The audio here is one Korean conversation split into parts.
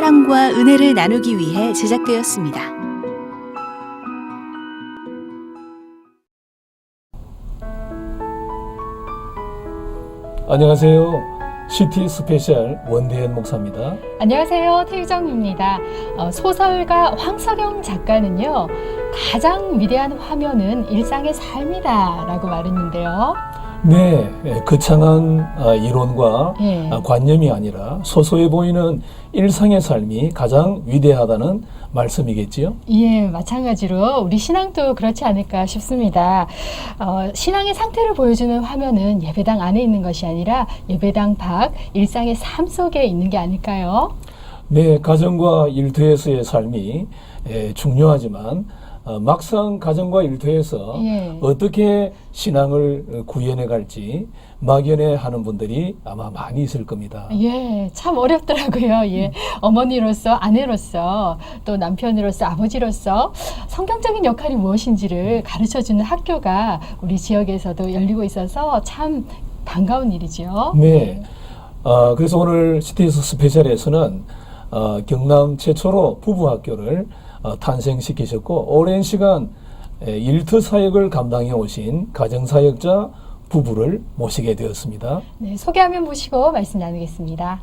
사랑과 은혜를 나누기 위해 제작되었습니다. 안녕하세요. 시티 스페셜 원대현 목사입니다. 안녕하세요. 태유정입니다. 소설가 황석영 작가는요, 가장 위대한 화면은 일상의 삶이다 라고 말했는데요. 네, 거창한 이론과 예. 관념이 아니라 소소해 보이는 일상의 삶이 가장 위대하다는 말씀이겠지요? 예, 마찬가지로 우리 신앙도 그렇지 않을까 싶습니다. 신앙의 상태를 보여주는 화면은 예배당 안에 있는 것이 아니라 예배당 밖 일상의 삶 속에 있는 게 아닐까요? 네, 가정과 일터에서의 삶이 중요하지만 막상 가정과 일터에서 예. 어떻게 신앙을 구현해 갈지 막연해 하는 분들이 아마 많이 있을 겁니다. 예, 참 어렵더라고요. 예. 어머니로서, 아내로서, 또 남편으로서, 아버지로서 성경적인 역할이 무엇인지를 가르쳐주는 학교가 우리 지역에서도 열리고 있어서 참 반가운 일이죠. 네. 그래서 오늘 시티에서 스페셜에서는 경남 최초로 부부학교를 탄생시키셨고 오랜 시간 일터 사역을 감당해 오신 가정사역자 부부를 모시게 되었습니다. 네, 소개하면 보시고 말씀 나누겠습니다.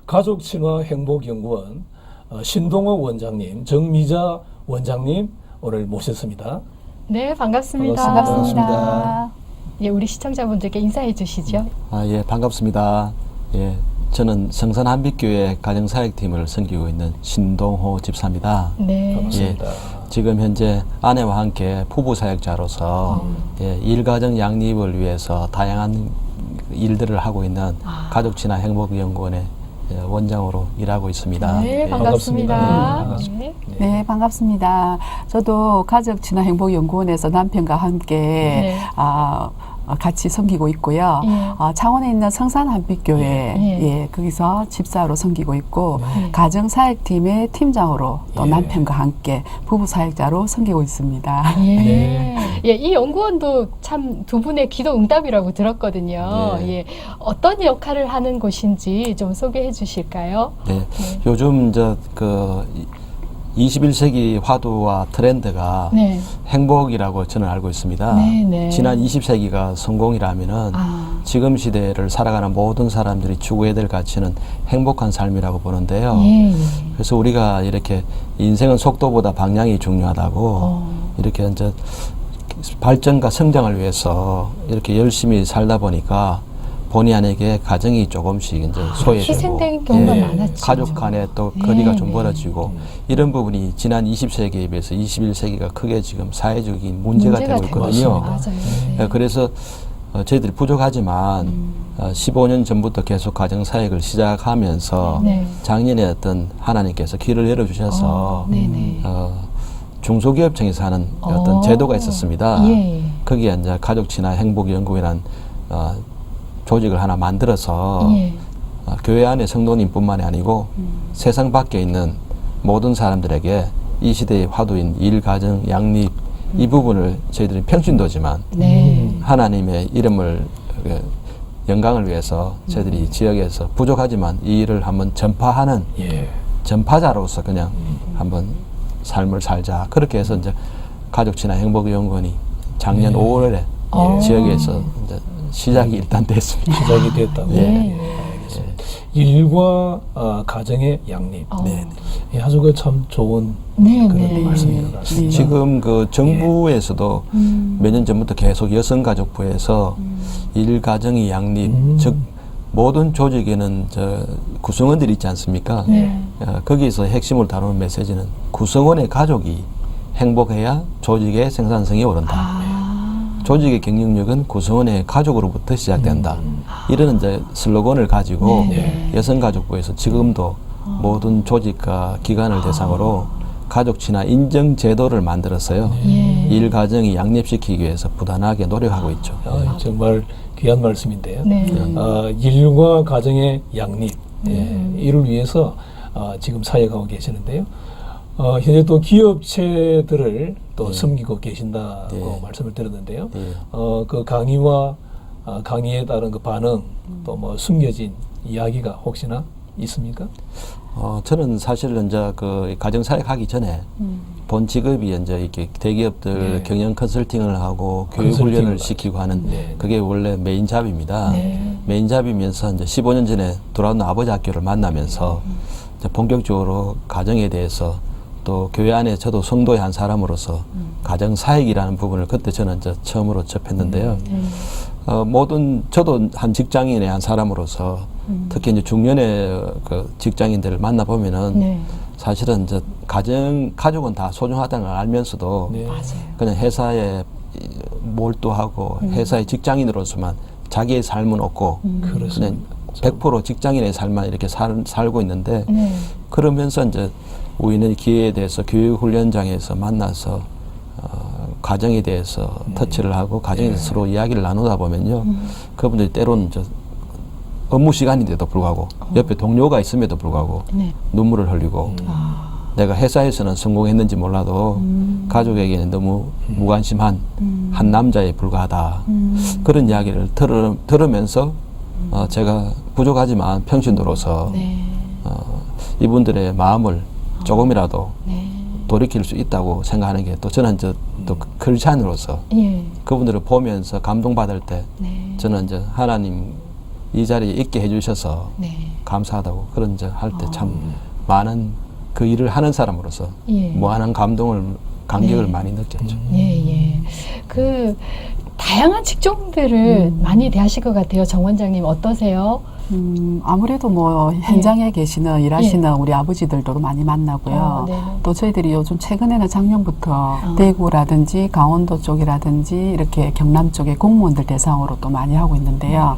가족친화행복연구원 신동호 원장님, 정미자 원장님 오늘 모셨습니다. 네, 반갑습니다. 반갑습니다. 예, 우리 시청자분들께 인사해 주시죠. 예, 반갑습니다. 예, 저는 성산 한빛교회 가정사역팀을 섬기고 있는 신동호 집사입니다. 네. 반갑습니다. 지금 현재 아내와 함께 부부 사역자로서 일가정 양립을 위해서 다양한 일들을 하고 있는 가족친화행복연구원의 원장으로 일하고 있습니다. 네, 반갑습니다. 반갑습니다. 네. 네, 반갑습니다. 저도 가족친화행복연구원에서 남편과 함께 네. 같이 섬기고 있고요. 예. 창원에 있는 성산 한빛교회 예. 거기서 집사로 섬기고 있고 네. 가정사역팀의 팀장으로 또 예. 남편과 함께 부부사역자로 섬기고 있습니다. 예. 네. 예, 이 연구원도 참 두 분의 기도 응답이라고 들었거든요. 네. 예. 어떤 역할을 하는 곳인지 좀 소개해 주실까요? 네, 요즘 21세기 화두와 트렌드가 네. 행복이라고 저는 알고 있습니다. 네, 네. 지난 20세기가 성공이라면은 지금 시대를 살아가는 모든 사람들이 추구해야 될 가치는 행복한 삶이라고 보는데요. 예. 그래서 우리가 이렇게 인생은 속도보다 방향이 중요하다고 이렇게 이제 발전과 성장을 위해서 이렇게 열심히 살다 보니까 본의 아니게 가정이 조금씩 이제 소외되고 희생된 경우가 많았죠. 가족 간에 또 네, 거리가 좀 네. 벌어지고 이런 부분이 지난 20세기에 비해서 21세기가 크게 지금 사회적인 문제가 되고 있거든요. 맞아요. 네. 그래서 저희들이 부족하지만 15년 전부터 계속 가정사역을 시작하면서 네. 작년에 어떤 하나님께서 길을 열어주셔서 네네. 중소기업청에서 하는 어떤 제도가 있었습니다. 예. 거기에 이제 가족친화행복연구회라는 조직을 하나 만들어서 예. 교회 안에 성도님뿐만이 아니고 세상 밖에 있는 모든 사람들에게 이 시대의 화두인 일, 가정, 양립 이 부분을 저희들이 평신도지만 네. 하나님의 이름을 영광을 위해서 저희들이 지역에서 부족하지만 이 일을 한번 전파하는 전파자로서 그냥 한번 삶을 살자. 그렇게 해서 이제 가족친화행복연구원이 작년 5월에 지역에서 이제 시작이 일단 됐습니다. 시작이 됐다고. 예. 알겠습니다. 일과 가정의 양립. 네. 아주 참 좋은 네, 그런 네. 말씀인 것 같습니다. 지금 그 정부에서도 몇 년 전부터 계속 여성가족부에서 일가정의 양립, 즉 모든 조직에는 구성원들이 있지 않습니까? 네. 거기서 핵심을 다루는 메시지는 구성원의 가족이 행복해야 조직의 생산성이 오른다. 조직의 경쟁력은 구성원의 가족으로부터 시작된다. 이런 이제 슬로건을 가지고 여성가족부에서 지금도 모든 조직과 기관을 대상으로 가족 친화 인정 제도를 만들었어요. 일 가정이 양립시키기 위해서 부단하게 노력하고 있죠. 정말 귀한 말씀인데요. 네. 일과 가정의 양립 이를 위해서 지금 사역하고 계시는데요. 현재 또 기업체들을 또 섬기고 계신다고 말씀을 드렸는데요. 그 강의와 강의에 따른 그 반응 또 뭐 숨겨진 이야기가 혹시나 있습니까? 저는 사실은 이제 그 가정사역 하기 전에 본 직업이 이제 이렇게 대기업들 경영 컨설팅을 하고 교육 훈련을 시키고 하는 그게 원래 메인 잡입니다. 메인 잡이면서 이제 15년 전에 돌아온 아버지 학교를 만나면서 이제 본격적으로 가정에 대해서 또 교회 안에 저도 성도의 한 사람으로서 가정사역이라는 부분을 그때 저는 이제 처음으로 접했는데요. 모든 저도 한 직장인의 한 사람으로서 특히 이제 중년의 그 직장인들을 만나 보면은 사실은 이제 가족은 다 소중하다는 걸 알면서도 그냥 회사에 몰두하고 회사의 직장인으로서만 자기의 삶은 없고 그냥 100% 직장인의 삶만 이렇게 살고 있는데 그러면서 이제 우리는 기회에 대해서 교육훈련장에서 만나서 가정에 대해서 터치를 하고 가정에 대해서 서로 이야기를 나누다 보면요. 그분들이 때로는 업무 시간인데도 불구하고 옆에 동료가 있음에도 불구하고 눈물을 흘리고 내가 회사에서는 성공했는지 몰라도 가족에게는 너무 무관심한 한 남자에 불과하다. 그런 이야기를 들으면서 제가 부족하지만 평신도로서 이분들의 마음을 조금이라도 돌이킬 수 있다고 생각하는 게 또 저는 이제 또 크리스찬으로서 그분들을 보면서 감동받을 때 저는 이제 하나님 이 자리에 있게 해주셔서 감사하다고 그런 이제 할 때 참 많은 그 일을 하는 사람으로서 무한한 감격을 많이 느꼈죠. 그 다양한 직종들을 많이 대하실 것 같아요. 정 원장님 어떠세요? 아무래도 뭐 현장에 계시는 일하시는 우리 아버지들도 많이 만나고요. 또 저희들이 요즘 최근에는 작년부터 대구라든지 강원도 쪽이라든지 이렇게 경남 쪽의 공무원들 대상으로 또 많이 하고 있는데요.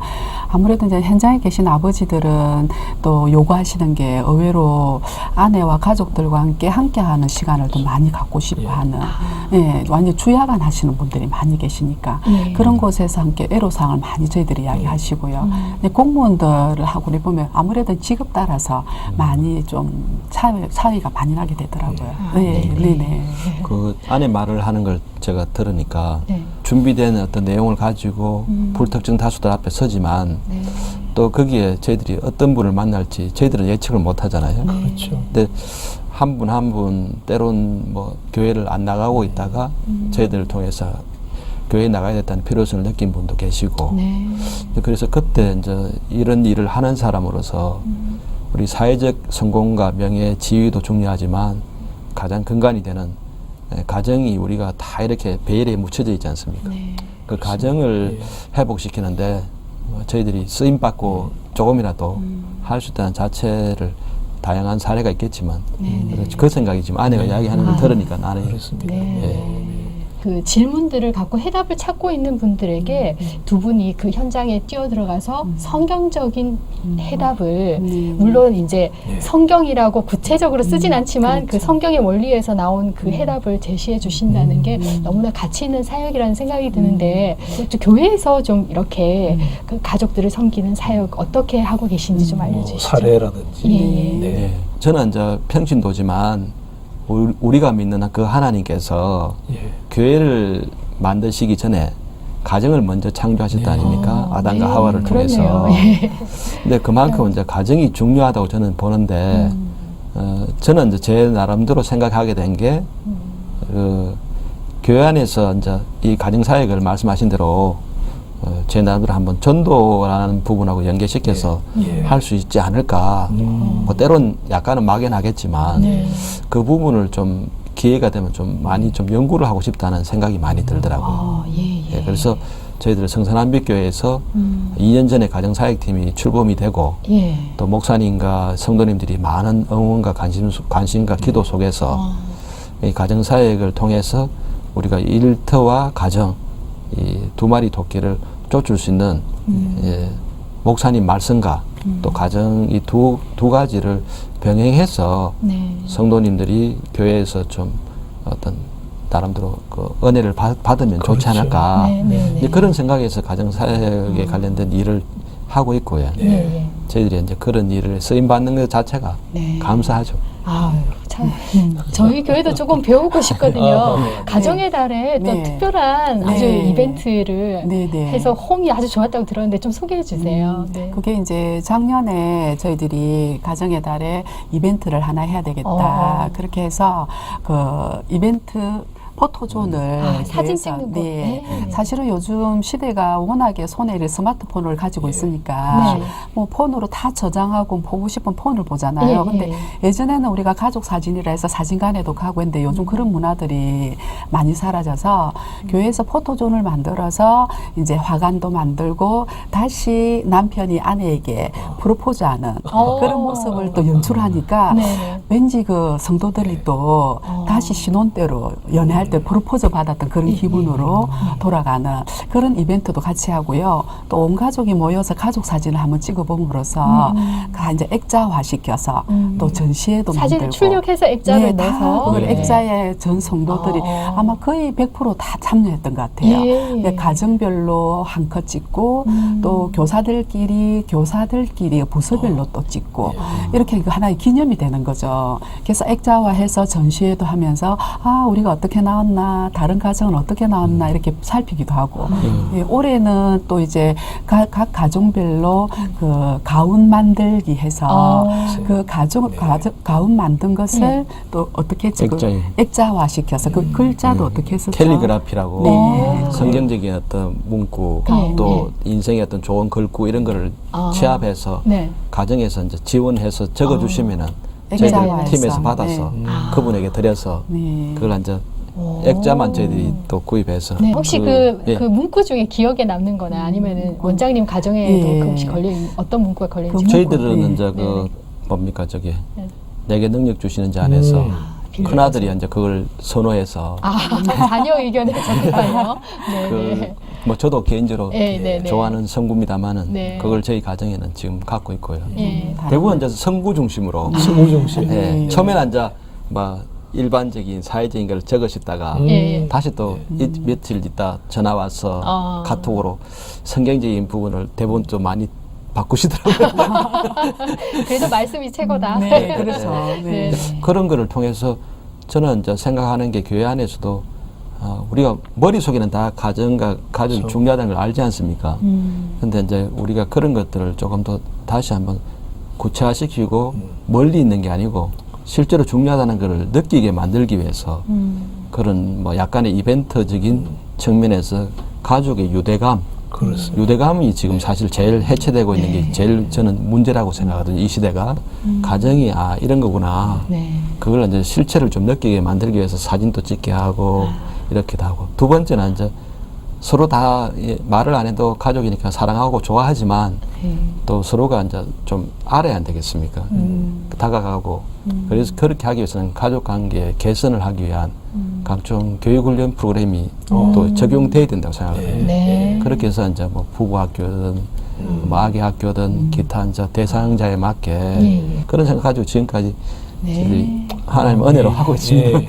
아무래도 이제 현장에 계신 아버지들은 또 요구하시는 게 의외로 아내와 가족들과 함께하는 시간을 또 많이 갖고 싶어하는 완전 주야간 하시는 분들이 많이 계시니까 그런 곳에서 함께 애로사항을 많이 저희들이 이야기하시고요. 근데 공무원들을 하고 보면 아무래도 직업 따라서 많이 좀 차이가 많이 나게 되더라고요. 그 아내 말을 하는 걸 제가 들으니까 준비된 어떤 내용을 가지고 불특정 다수들 앞에 서지만 또 거기에 저희들이 어떤 분을 만날지 저희들은 예측을 못 하잖아요. 그렇죠. 근데 한 분 한 분 때론 뭐 교회를 안 나가고 있다가 저희들을 통해서 교회에 나가야 됐다는 필요성을 느낀 분도 계시고 그래서 그때 이제 이런 일을 하는 사람으로서 우리 사회적 성공과 명예, 지위도 중요하지만 가장 근간이 되는 가정이 우리가 다 이렇게 베일에 묻혀져 있지 않습니까? 그 가정을 회복시키는데 저희들이 쓰임받고 조금이라도 할 수 있다는 자체를 다양한 사례가 있겠지만 그 생각이 지금 아내가 이야기하는 걸 들으니까 나는 그렇습니다. 그 질문들을 갖고 해답을 찾고 있는 분들에게 두 분이 그 현장에 뛰어들어가서 성경적인 해답을 물론 이제 성경이라고 구체적으로 쓰진 않지만 그 성경의 원리에서 나온 그 해답을 제시해 주신다는 게 너무나 가치 있는 사역이라는 생각이 드는데 또 교회에서 좀 이렇게 그 가족들을 섬기는 사역 어떻게 하고 계신지 좀 알려주시죠. 사례라든지. 저는 이제 평신도지만 우리가 믿는 그 하나님께서 교회를 만드시기 전에 가정을 먼저 창조하셨다 아닙니까? 아담과 하와를 통해서. 근데 그만큼 이제 가정이 중요하다고 저는 보는데 저는 이제 제 나름대로 생각하게 된 게 교회 안에서 이제 이 가정 사역을 말씀하신 대로 제 나름대로 한번 전도라는 부분하고 연계시켜서 할 수 있지 않을까. 뭐 때론 약간은 막연하겠지만 그 부분을 좀 기회가 되면 좀 많이 좀 연구를 하고 싶다는 생각이 많이 들더라고요. 그래서 저희들 성산한빛교회에서 2년 전에 가정사역팀이 출범이 되고 또 목사님과 성도님들이 많은 응원과 관심과 기도 속에서 이 가정사역을 통해서 우리가 일터와 가정 이 두 마리 토끼를 쫓을 수 있는 예, 목사님 말씀과 또 가정 이 두 가지를 병행해서 네. 성도님들이 교회에서 좀 어떤 나름대로 그 은혜를 받으면 좋지 그렇죠. 않을까. 네, 네, 네. 이제 그런 생각에서 가정사역에 관련된 일을 하고 있고요. 네, 네. 저희들이 이제 그런 일을 쓰임 받는 것 자체가 네. 감사하죠. 아유, 참 저희 교회도 조금 배우고 싶거든요. 네. 가정의 달에 또 네. 특별한 아주 네. 이벤트를 네, 네. 해서 호응이 아주 좋았다고 들었는데 좀 소개해 주세요. 네. 그게 이제 작년에 저희들이 가정의 달에 이벤트를 하나 해야 되겠다. 그렇게 해서 그 이벤트 포토존을 사진 교회에서, 찍는 곳. 네. 네. 사실은 요즘 시대가 워낙에 손에 이 스마트폰을 가지고 있으니까 네. 뭐 폰으로 다 저장하고 보고 싶은 폰을 보잖아요. 네, 근데 네. 예전에는 우리가 가족 사진이라 해서 사진관에도 가고 했는데 요즘 그런 문화들이 많이 사라져서 교회에서 포토존을 만들어서 이제 화관도 만들고 다시 남편이 아내에게 프로포즈하는 그런 모습을 또 연출하니까 네. 왠지 그 성도들이 또 다시 신혼 때로 연애할 때 프로포즈 받았던 그런 기분으로 돌아가는 그런 이벤트도 같이 하고요. 또 온 가족이 모여서 가족 사진을 한번 찍어봄으로써 이제 액자화 시켜서 또 전시회도 사진 만들고 출력해서 액자를 네, 다 내서 그걸 네. 액자에 전 성도들이 아마 거의 100% 다 참여했던 것 같아요. 예. 네, 가정별로 한 컷 찍고 또 교사들끼리 부서별로 또 찍고 이렇게 그 하나의 기념이 되는 거죠. 그래서 액자화해서 전시회도 하면서 아 우리가 어떻게 나왔나 다른 가정은 어떻게 나왔나 이렇게 살피기도 하고 예, 올해는 또 이제 각 가정별로 그 가운 만들기 해서 그 가운 만든 것을 또 어떻게 지금 액자화 시켜서 그 글자도 어떻게 했었죠? 캘리그라피라고 네. 성경적인 어떤 문구 네. 또 인생의 어떤 좋은 글구 이런 거를 취합해서 네. 가정에서 이제 지원해서 적어주시면은 액자화해서. 저희들 팀에서 받아서 네. 그분에게 드려서 네. 그걸 이제 액자만 저희들이 또 구입해서 네, 혹시 예. 그 문구 중에 기억에 남는 거나 아니면은 원장님 가정에도 예. 그 혹시 어떤 문구가 걸려있는지 저희들은 네. 이제 그 뭡니까 저기 내게 능력 주시는 자 안에서 큰 아들이 이제 그걸 선호해서 자녀 의견을 전달해요. 네, 네. 뭐 저도 개인적으로 네, 네, 네. 좋아하는 성구입니다만은 네. 그걸 저희 가정에는 지금 갖고 있고요. 예. 대부분 이제 성구 중심으로 성우정신. 예, 처음에는 이제 막 일반적인 사회적인 걸 적으시다가 예. 다시 또 며칠 있다 전화 와서 카톡으로 성경적인 부분을 대부분 좀 많이 바꾸시더라고요. 그래도 말씀이 최고다. 네, 그렇죠. 네. 그런 거를 통해서 저는 이제 생각하는 게 교회 안에서도 우리가 머릿속에는 다 가정과 가족이 그렇죠. 중요하다는 걸 알지 않습니까? 근데 이제 우리가 그런 것들을 조금 더 다시 한번 구체화시키고 멀리 있는 게 아니고 실제로 중요하다는 걸 느끼게 만들기 위해서 그런 뭐 약간의 이벤트적인 측면에서 가족의 유대감, 그렇습니다. 유대감이 지금 사실 제일 해체되고 있는 게 제일 저는 문제라고 생각하거든요. 이 시대가 가정이 이런 거구나. 네. 그걸 이제 실체를 좀 느끼게 만들기 위해서 사진도 찍게 하고 이렇게도 하고 두 번째는 이제 서로 다 말을 안 해도 가족이니까 사랑하고 좋아하지만 또 서로가 이제 좀 알아야 안 되겠습니까? 다가가고 그래서 그렇게 하기 위해서는 가족 관계 개선을 하기 위한 각종 교육 훈련 프로그램이 또 적용돼야 된다고 생각합니다. 네. 그렇게 해서 이제 뭐 부부 학교든 뭐 아기 학교든 기타 이제 대상자에 맞게 그런 생각 가지고 지금까지 저희들이 하나님 은혜로 하고 있습니다. 예.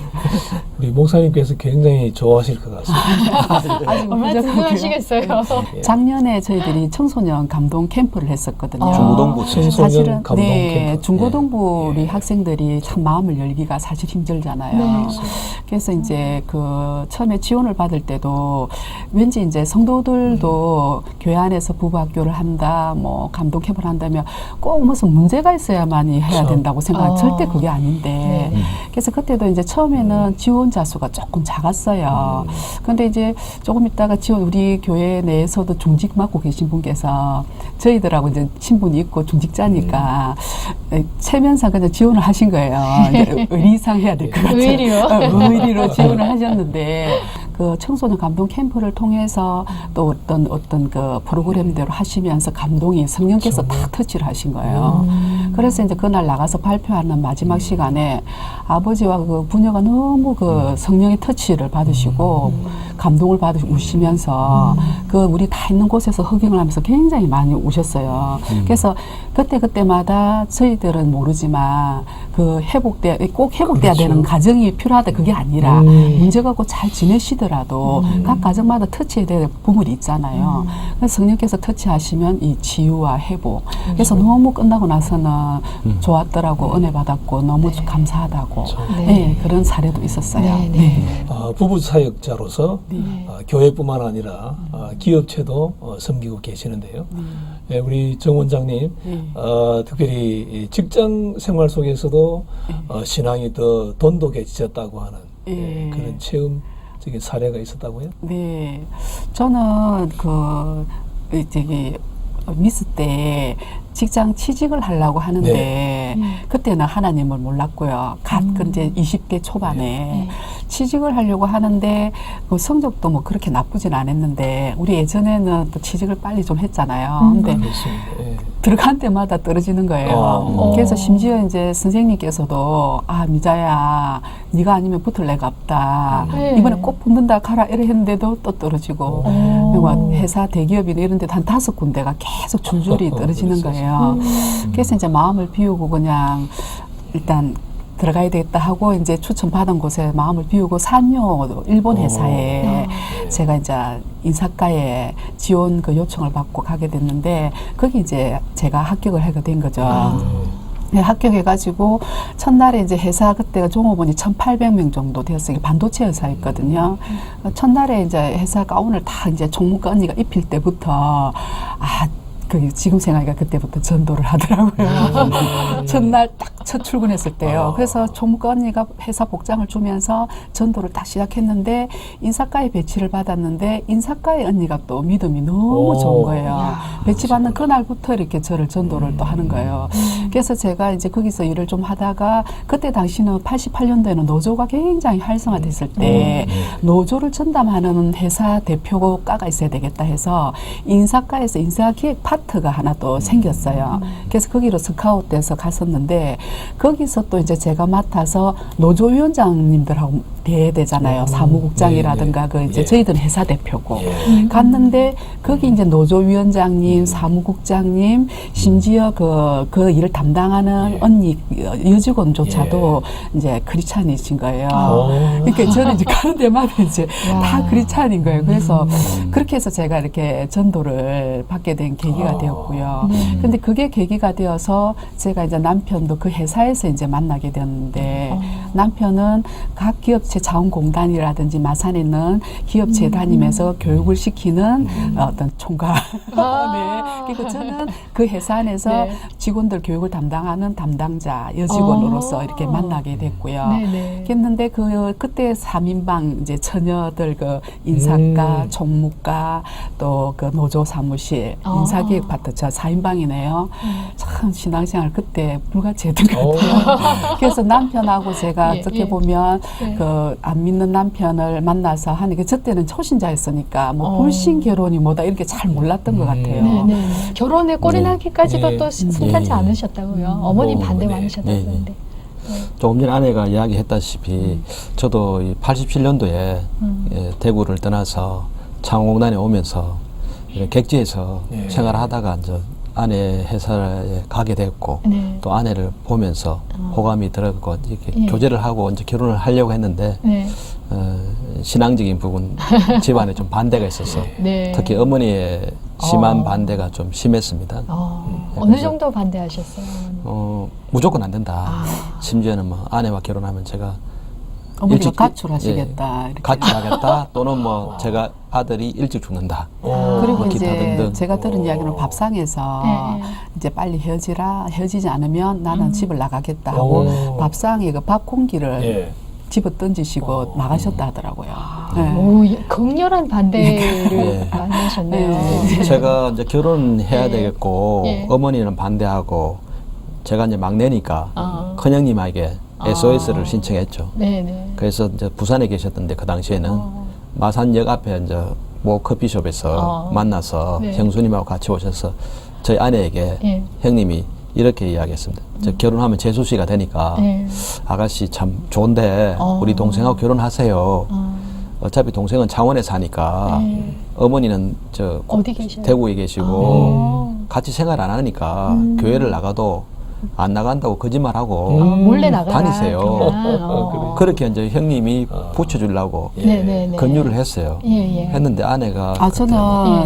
우리 목사님께서 굉장히 좋아하실 것 같습니다. 얼마나 궁금하시겠어요. 작년에 저희들이 청소년 감동 캠프를 했었거든요. 중고등부 청소년 사실은 감동 네, 캠프. 중고등부 우리 학생들이 참 마음을 열기가 사실 힘들잖아요. 네. 그래서 이제 그 처음에 지원을 받을 때도 왠지 이제 성도들도 교회 안에서 부부 학교를 한다, 뭐 감동 캠프를 한다면 꼭 무슨 문제가 있어야만이 해야 그렇죠. 된다고 생각하는 절대 그게 아닌데. 그래서 그때도 이제 처음에는 지원자 수가 조금 작았어요. 근데 이제 조금 있다가 우리 교회 내에서도 중직 맡고 계신 분께서 저희들하고 이제 친분이 있고 중직자니까 체면상 그냥 지원을 하신 거예요. 이제 의리상 해야 될 것 같아요. 의리요? 의리로 지원을 하셨는데 그 청소년 감동 캠프를 통해서 또 어떤 그 프로그램대로 하시면서 감동이 성령께서 딱 터치를 하신 거예요. 그래서 이제 그날 나가서 발표하는 마지막 시간에 아버지와 그 부녀가 너무 그 성령의 터치를 받으시고 감동을 받으시고 우시면서 그 우리 다 있는 곳에서 흑영을 하면서 굉장히 많이 우셨어요. 그래서 그때마다 저희들은 모르지만 그 꼭 회복돼야 그렇죠. 되는 가정이 필요하다 그게 아니라 문제가 없고 잘 지내시더라도 각 가정마다 터치해야 될 부분이 있잖아요. 그래서 성령께서 터치하시면 이 치유와 회복. 그래서 너무 끝나고 나서는 좋았더라고 은혜 받았고 너무 감사하다고 네, 그런 사례도 있었어요. 네. 부부 사역자로서 교회뿐만 아니라 기업체도 섬기고 계시는데요. 예, 우리 정 원장님 특별히 이 직장 생활 속에서도 신앙이 더 돈독해지셨다고 하는 그런 체험적인 사례가 있었다고요? 네, 저는 미스 때 직장 취직을 하려고 하는데 그때는 하나님을 몰랐고요. 이제 20대 초반에 취직을 하려고 하는데 그 성적도 뭐 그렇게 나쁘진 않았는데 우리 예전에는 또 취직을 빨리 좀 했잖아요. 근데 들어간 때마다 떨어지는 거예요. 그래서 심지어 이제 선생님께서도 미자야 네가 아니면 붙을 애가 없다. 이번에 꼭 붙는다 가라 이래 했는데도 또 떨어지고 그리고 회사 대기업이나 이런 데도 한 5군데가 계속 줄줄이 떨어지는 거예요. 그래서 이제 마음을 비우고 그냥 일단 들어가야 되겠다 하고 이제 추천받은 곳에 마음을 비우고 산요 일본 회사에 제가 이제 인사과에 지원 그 요청을 받고 가게 됐는데 거기 이제 제가 합격을 하게 된 거죠. 네, 합격해가지고 첫날에 이제 회사 그때가 종업원이 1,800명 정도 되었어요. 반도체 회사였거든요. 첫날에 이제 회사 가운을 다 이제 총무과 언니가 입힐 때부터 지금 생각하니까 그때부터 전도를 하더라고요. 첫날 딱 첫 출근했을 때요. 그래서 총무과 언니가 회사 복장을 주면서 전도를 딱 시작했는데 인사과에 배치를 받았는데 인사과의 언니가 또 믿음이 너무 좋은 거예요. 배치받는 그날부터 이렇게 저를 전도를 또 하는 거예요. 그래서 제가 이제 거기서 일을 좀 하다가 그때 당시는 88년도에는 노조가 굉장히 활성화됐을 때 노조를 전담하는 회사 대표과가 있어야 되겠다 해서 인사과에서 인사기획 파트가 하나 또 생겼어요. 그래서 거기로 스카웃돼서 갔었는데 거기서 또 이제 제가 맡아서 노조위원장님들하고 대해야 되잖아요. 사무국장이라든가 이제 저희들은 회사 대표고 갔는데 거기 이제 노조위원장님, 사무국장님, 심지어 그 일을 담당하는 언니 여직원조차도 이제 크리스찬이신 거예요. 그러니까 저는 이제 가는 데마다 이제 다 크리스찬인 거예요. 그래서 그렇게 해서 제가 이렇게 전도를 받게 된 계기가 되었고요. 근데 그게 계기가 되어서 제가 이제 남편도 그 회사에서 이제 만나게 되었는데 남편은 각 기업체 자원공단이라든지 마산에 있는 기업체 다니면서 교육을 시키는 어떤 총각. 그리고 저는 그 회사 안에서 직원들 교육을 담당하는 담당자 여직원으로서 이렇게 만나게 됐고요. 그랬는데 그때 3인방 이제 처녀들 그 인사과, 총무과 또 그 노조 사무실, 인사기획 파트 저 4인방이네요. 참 신앙생활 그때 불같이 했던 것 같아요. 그래서 남편하고 제가 어떻게 보면 그 안 믿는 남편을 만나서 하는 게 저때는 초신자였으니까 뭐 불신 결혼이 뭐다 이렇게 잘 몰랐던 것 같아요. 결혼에 꼴이 나기까지도 또 순탄치 않으셨다고요. 어머님 반대 많으셨다고 그러는데. 조금 전에 아내가 이야기했다시피 저도 87년도에 대구를 떠나서 창원공단에 오면서 객지에서 생활하다가 이제 아내 회사에 가게 됐고 또 아내를 보면서 호감이 들었고 이렇게 교제를 하고 이제 결혼을 하려고 했는데 신앙적인 부분 집안에 좀 반대가 있어서 특히 어머니의 심한 반대가 좀 심했습니다. 어느 정도 반대하셨어요? 무조건 안 된다. 심지어는 뭐 아내와 결혼하면 제가 어머니가 가출하시겠다. 이렇게. 가출하겠다 또는 뭐 제가 아들이 일찍 죽는다. 그리고 기타 이제 등등. 제가 들은 이야기는 밥상에서 이제 빨리 헤어지라. 헤어지지 않으면 나는 집을 나가겠다 하고 밥상에 그 밥 공기를 집어 던지시고 나가셨다 하더라고요. 오, 극렬한 반대를 만나셨네요. 제가 이제 결혼해야 되겠고 어머니는 반대하고 제가 이제 막내니까 큰형님에게 SOS를 신청했죠. 그래서 이제 부산에 계셨던데 그 당시에는 마산역 앞에 이제 모 커피숍에서 만나서 네. 형수님하고 같이 오셔서 저희 아내에게 예. 형님이 이렇게 이야기했습니다. 저 결혼하면 재수 씨가 되니까 예. 아가씨 참 좋은데 우리 동생하고 결혼하세요. 어차피 동생은 창원에 사니까 어머니는 저 어디 계셔요? 대구에 계시고 같이 생활 안 하니까 교회를 나가도 안 나간다고 거짓말하고 몰래 나가라. 다니세요. 그냥. 그렇게 이제 형님이 붙여주려고 네네네. 권유를 했어요. 예. 했는데 아내가 저는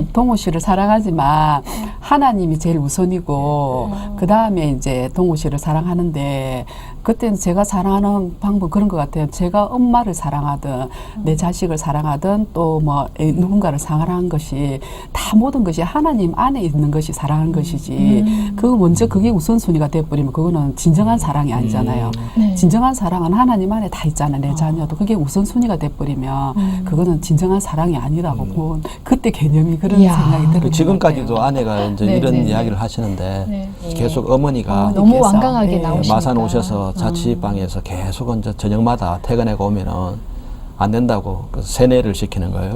예. 동호 씨를 사랑하지만 하나님이 제일 우선이고 그 다음에 이제 동호 씨를 사랑하는데 그때는 제가 사랑하는 방법 그런 것 같아요. 제가 엄마를 사랑하든 내 자식을 사랑하든 또 뭐 누군가를 사랑하는 것이 다 모든 것이 하나님 안에 있는 것이 사랑하는 것이지 그거 먼저 그게 우선순위가 돼버리면 그거는 진정한 사랑이 아니잖아요. 네. 진정한 사랑은 하나님 안에 다 있잖아요. 내 자녀도 그게 우선순위가 돼버리면 그거는 진정한 사랑이 아니라고 뭐 그때 개념이 그런 이야. 생각이 들은 지금까지도 것 같아요. 아내가 이제 네, 이런 네, 이야기를 하시는데 네. 계속 어머니가 너무 어머니께서, 완강하게 예. 나오시니까. 마산 오셔서 자취방에서 계속 이제 저녁마다 퇴근하고 오면은 안 된다고 그 세뇌를 시키는 거예요.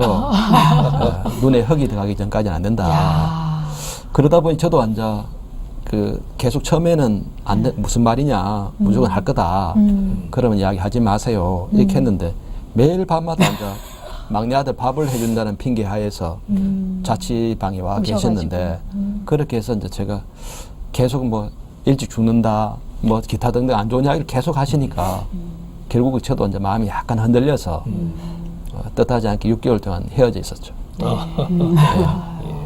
눈에 흙이 들어가기 전까지는 안 된다. 야. 그러다 보니 저도 앉아 그 계속 처음에는 안 돼, 무슨 말이냐 무조건 할 거다. 그러면 이야기 하지 마세요. 이렇게 했는데 매일 밤마다 앉아 막내 아들 밥을 해준다는 핑계 하에서 자취방에 와 오셔가지고. 계셨는데 그렇게 해서 이제 제가 계속 뭐 일찍 죽는다 뭐 기타 등등 안 좋은 이야기를 계속 하시니까 결국 저도 이제 마음이 약간 흔들려서 뜻하지 않게 6개월 동안 헤어져 있었죠.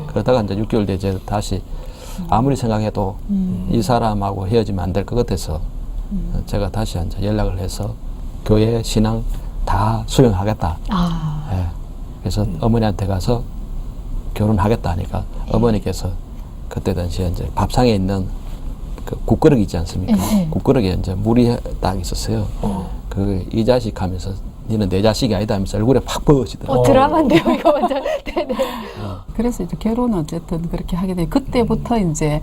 그러다가 이제 6개월 뒤에 이제 다시 아무리 생각해도 이 사람하고 헤어지면 안 될 것 같아서 제가 다시 이제 연락을 해서 교회 신앙 다 수용하겠다. 예. 그래서 어머니한테 가서 결혼하겠다 하니까 어머니께서 그때 당시에 이제 밥상에 있는 그 국그릇 있지 않습니까? 국그릇에 이제 물이 딱 있었어요. 그 이 자식 하면서 니는 내 자식이 아니다 하면서 얼굴에 팍 부으시더라고요. 드라마인데요, 이거 완전. 네네. 그래서 이제 결혼은 어쨌든 그렇게 하게 돼. 그때부터 이제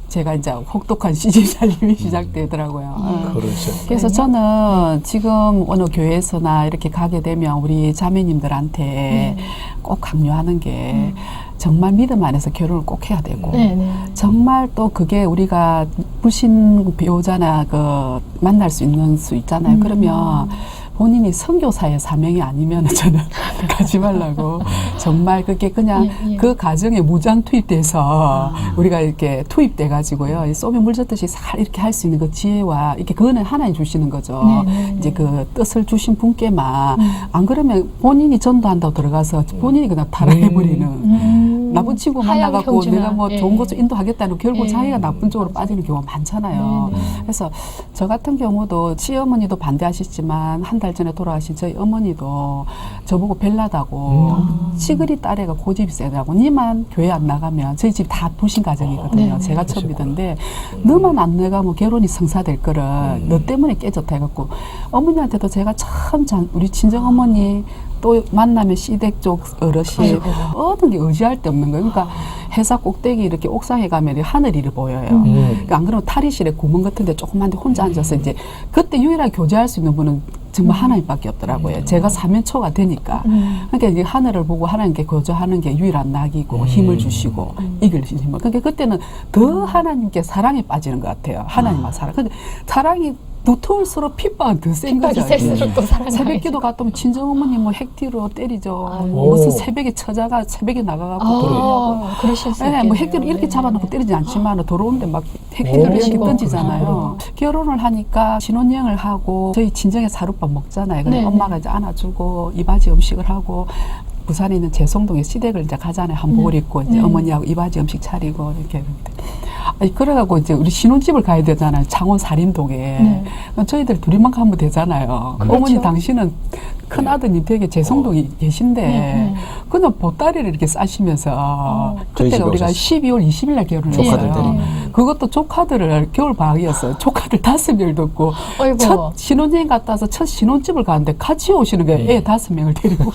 제가 이제 혹독한 시집 살림이 시작되더라고요. 그렇죠. 그래서 저는 지금 어느 교회에서나 이렇게 가게 되면 우리 자매님들한테 꼭 강요하는 게 정말 믿음 안에서 결혼을 꼭 해야 되고 정말 또 그게 우리가 불신 배우자나 그 만날 수 있는 수 있잖아요. 그러면 본인이 선교사의 사명이 아니면 저는 가지 말라고 정말 그게 그냥 그 가정에 무장 투입돼서 우리가 이렇게 투입돼 가지고요 쏘면 물 젖듯이 살 이렇게 할 수 있는 그 지혜와 이렇게 그거는 하나님 주시는 거죠. 이제 그 뜻을 주신 분께만 안 그러면 본인이 전도한다고 들어가서 본인이 그냥 타락해버리는 나쁜 친구 만나갖고 내가 뭐 좋은 곳을 인도하겠다는 결국 자기가 나쁜 쪽으로 빠지는 경우가 많잖아요. 그래서 저 같은 경우도 시어머니도 반대하시지만 한 달 전에 돌아가신 저희 어머니도 저보고 벨라다고 시그리 딸애가 고집이 세다고 니만 교회 안 나가면 저희 집 다 부신 가정이거든요. 제가 처음 믿었는데 너만 안 나가면 결혼이 성사될 거를 너 때문에 깨졌다 해갖고 어머니한테도 제가 참 우리 친정어머니 또 만나면 시댁 쪽 어르신 어떤 게 의지할 데 없는 거예요. 그러니까 회사 꼭대기 이렇게 옥상에 가면 하늘이 이렇게 보여요. 그러니까 안 그러면 탈의실에 구멍 같은 데 조그만 데 혼자 앉아서 이제 그때 유일하게 교제할 수 있는 분은 정말 하나님밖에 없더라고요. 제가 사면초가 되니까. 그러니까 이제 하늘을 보고 하나님께 교제하는 게 유일한 낙이고 힘을 주시고 이길 수 있는 힘을. 그러니까 그때는 더 하나님께 사랑에 빠지는 것 같아요. 하나님과 사랑. 근데 사랑이 두터울수록 핍박은 더 센 거죠. 셀수록 또 사랑이 새벽기도 갔다 오면 친정어머니 뭐 핵뒤로 때리죠. 무슨 새벽에 처자가 새벽에 나가갖고 그러실 수 네, 뭐 핵뒤로 이렇게 잡아놓고 때리지 않지만 들어오는데 막 핵뒤로 이렇게 던지잖아요. 결혼을 하니까 신혼여행을 하고 저희 친정에 사룻밥 먹잖아요. 그래서 엄마가 이제 안아주고 이바지 음식을 하고 부산에 있는 제송동에 시댁을 이제 가잖아요. 한복을 입고 이제 어머니하고 이바지 음식 차리고 이렇게. 아니, 그래갖고 이제 우리 신혼집을 가야 되잖아요. 창원 사림동에. 저희들 둘이만 가면 되잖아요. 그렇죠. 어머니 당신은 큰 아드님 댁에 제송동에 계신데 그냥 보따리를 이렇게 싸시면서 그때가 우리가 12월 20일 날 결혼했어요. 그것도 조카들을 겨울 방학이었어요. 조카들 5명을 뒀고 첫 신혼여행 갔다 와서 첫 신혼집을 가는데 같이 오시는 거예요. 애 5명을 데리고.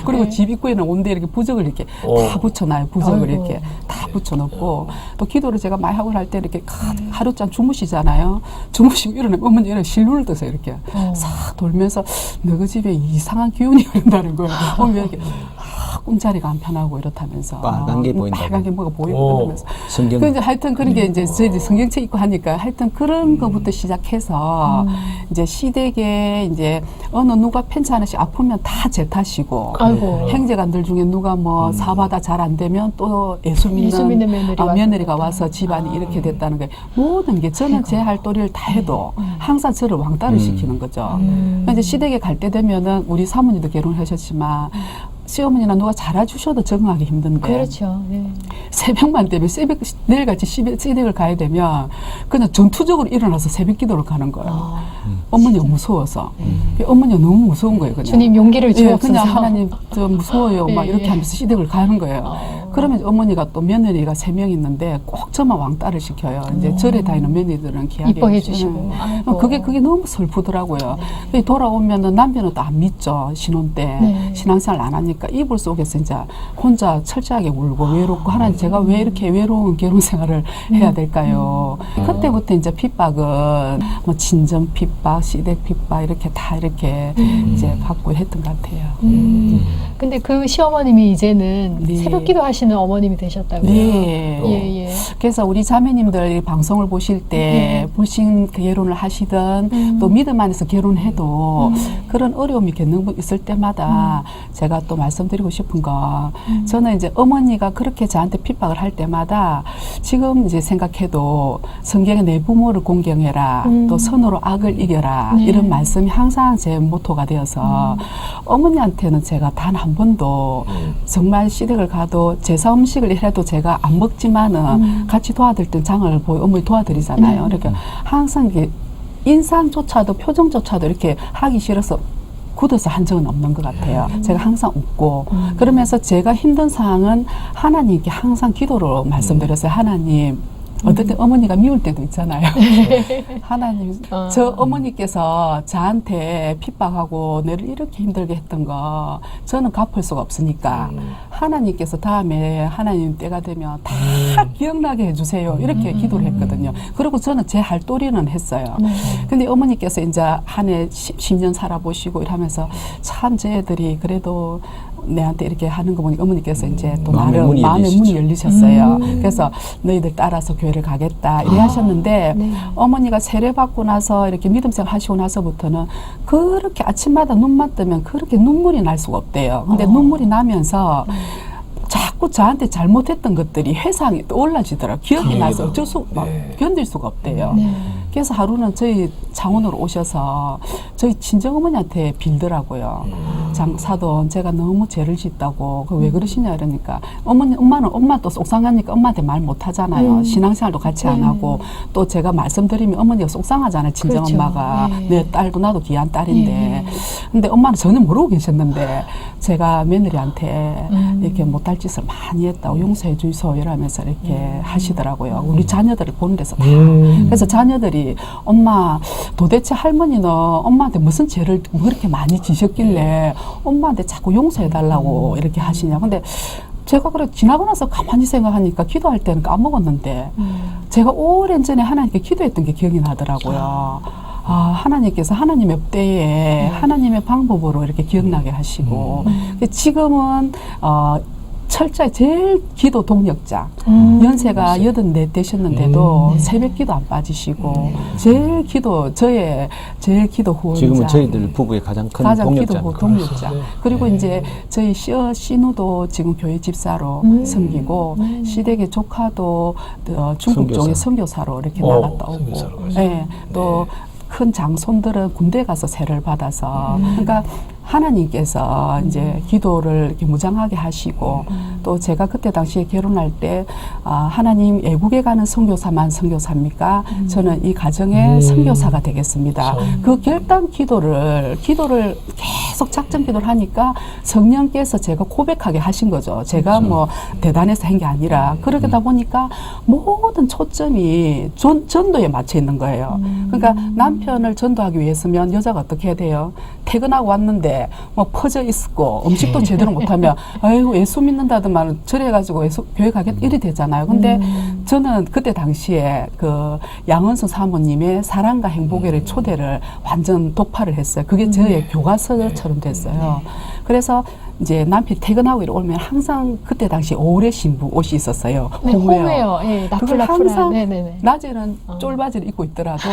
그리고 집 입구에는 온데 이렇게 부적을 이렇게 다 붙여놔요. 부적을 이렇게 다 붙여놓고 또 기도를 제가 많이 하고 할 때 이렇게 하루짱 주무시잖아요. 주무시고 일어나면 어머니 이런 실눈을 떠서 이렇게 싹 돌면서 너희 집에 이상한 기운이 흐른다는 거예요. 어머니 이렇게 꿈자리가 안 편하고 이렇다면서 빨간 게 보인다고. 빨간 게 뭐가 보이고 그러면서 성경. 그 이제 하여튼 그런 게 이제 저희 성경책 읽고 하니까 하여튼 그런 거부터 시작해서 이제 시댁에 이제 어느 누가 편치 않으시 아프면 다 제 탓이고 아이고. 형제간들 중에 누가 뭐 사바다 잘 안 되면 또 예수 믿는 며느리가 와서 집안이 이렇게 됐다는 게 모든 게 저는 제 할 도리를 다 해도 항상 저를 왕따를 시키는 거죠. 이제 시댁에 갈 때 되면은 우리 사모님도 결혼하셨지만 시어머니나 누가 잘해주셔도 적응하기 힘든데 그렇죠. 네. 새벽만 되면 내일같이 시댁을 가야 되면 그냥 전투적으로 일어나서 새벽 기도를 가는 거예요. 어머니가 무서워서. 어머니가 너무 무서운 거예요. 그냥. 주님 용기를 주옵소서. 그냥 하나님 저 무서워요. 막 이렇게 하면서 시댁을 가는 거예요. 그러면 어머니가 또 며느리가 3명 있는데 꼭 저만 왕따를 시켜요. 이제 절에 다니는 며느리들은 귀하게 이뻐해 주시고. 그게 너무 슬프더라고요. 돌아오면은 남편은 또 안 믿죠. 신혼 때 신앙생활 안 하니까 이불 속에서 이제 혼자 철저하게 울고 외롭고 하나님 제가 왜 이렇게 외로운 결혼 생활을 해야 될까요? 그때부터 이제 핍박은 뭐 친정 핍박, 시댁 핍박 이렇게 다 이렇게 이제 받고 했던 것 같아요. 근데 그 시어머님이 이제는 네. 새벽 기도하시는 어머님이 되셨다고요. 네. 예, 예. 그래서 우리 자매님들 방송을 보실 때 불신 결혼을 하시든 또 믿음 안에서 결혼해도 그런 어려움이 겪는 분 있을 때마다 제가 또 말씀드리고 싶은 거 저는 이제 어머니가 그렇게 저한테 핍박을 할 때마다 지금 이제 생각해도 성경의 내 부모를 공경해라 또 선으로 악을 이겨라 네. 이런 말씀이 항상 제 모토가 되어서 어머니한테는 제가 단 한 번도 정말 시댁을 가도 제사 음식을 해도 제가 안 먹지만은 같이 도와드릴 때 장을 보여 어머니 도와드리잖아요. 이렇게 항상 이게 인상조차도 표정조차도 이렇게 하기 싫어서 굳어서 한 적은 없는 것 같아요. 제가 항상 웃고 그러면서 제가 힘든 상황은 하나님께 항상 기도로 말씀드렸어요. 하나님 어떨 때 어머니가 미울 때도 있잖아요. 하나님, 저 어머니께서 저한테 핍박하고 내를 이렇게 힘들게 했던 거 저는 갚을 수가 없으니까 하나님께서 다음에 하나님 때가 되면 다 기억나게 해주세요. 이렇게 기도를 했거든요. 그리고 저는 제 할 도리는 했어요. 근데 어머니께서 이제 한 해 10년 살아보시고 이러면서 참 저희들이 그래도 내한테 이렇게 하는 거 보니까 어머니께서 이제 또 마음의 문이 열리셨어요. 그래서 너희들 따라서 교회를 가겠다 이래 하셨는데 어머니가 세례받고 나서 이렇게 믿음생활 하시고 나서부터는 그렇게 아침마다 눈만 뜨면 그렇게 눈물이 날 수가 없대요. 근데 눈물이 나면서 자꾸 저한테 잘못했던 것들이 회상이 떠올라지더라고요. 기억이 나서 어쩔 수 견딜 수가 없대요. 그래서 하루는 저희 창원으로 오셔서 저희 친정어머니한테 빌더라고요. 장사돈 제가 너무 죄를 짓다고 그 왜 그러시냐 이러니까 엄마는 엄마 또 속상하니까 엄마한테 말 못하잖아요. 신앙생활도 같이 안 하고 또 제가 말씀드리면 어머니가 속상하잖아요. 친정엄마가 그렇죠. 내 딸도 나도 귀한 딸인데 근데 엄마는 전혀 모르고 계셨는데 제가 며느리한테 이렇게 못할 짓을 많이 했다고 용서해 주소 이러면서 이렇게 하시더라고요. 우리 자녀들을 보는 데서 다. 그래서 자녀들이 엄마 도대체 할머니는 엄마한테 무슨 죄를 그렇게 많이 지셨길래 엄마한테 자꾸 용서해 달라고 이렇게 하시냐. 근데 제가 그래 지나고 나서 가만히 생각하니까 기도할 때는 까먹었는데 제가 오랜 전에 하나님께 기도했던 게 기억이 나더라고요. 하나님께서 하나님의 때에 하나님의 방법으로 이렇게 기억나게 하시고 지금은 철저히 제일 기도 동력자 연세가 84 되셨는데도 새벽 기도 안 빠지시고 제일 기도 저의 제일 기도 후원자 지금은 저희들 부부의 가장 큰 동력자입니다. 동력자. 그리고 이제 저희 신우도 지금 교회 집사로 섬기고 시댁의 조카도 중국 쪽에 선교사로 이렇게 나갔다 오고 또 큰 장손들은 군대 가서 세를 받아서 그러니까 하나님께서 이제 기도를 이렇게 무장하게 하시고 또 제가 그때 당시에 결혼할 때 하나님 외국에 가는 선교사만 선교사입니까? 저는 이 가정의 선교사가 되겠습니다. 그 결단 기도를 계속 작전 기도를 하니까 성령께서 제가 고백하게 하신 거죠. 제가 뭐 대단해서 한 게 아니라 그러다 보니까 모든 초점이 전도에 맞춰 있는 거예요. 그러니까 남편을 전도하기 위해서면 여자가 어떻게 해야 돼요? 퇴근하고 왔는데 뭐 퍼져 있고 음식도 제대로 못하면 아이고 예수 믿는다더만 저래가지고 교회 가겠 이리 되잖아요. 근데 저는 그때 당시에 그 양은수 사모님의 사랑과 행복의 초대를 완전 독파를 했어요. 그게 저의 교과서처럼 됐어요. 그래서 이제 남편이 퇴근하고 이러면 항상 그때 당시 오래 신부 옷이 있었어요. 네, 홈웨어. 예, 그걸 나풀나풀한. 항상 네네네. 낮에는 쫄바지를 입고 있더라도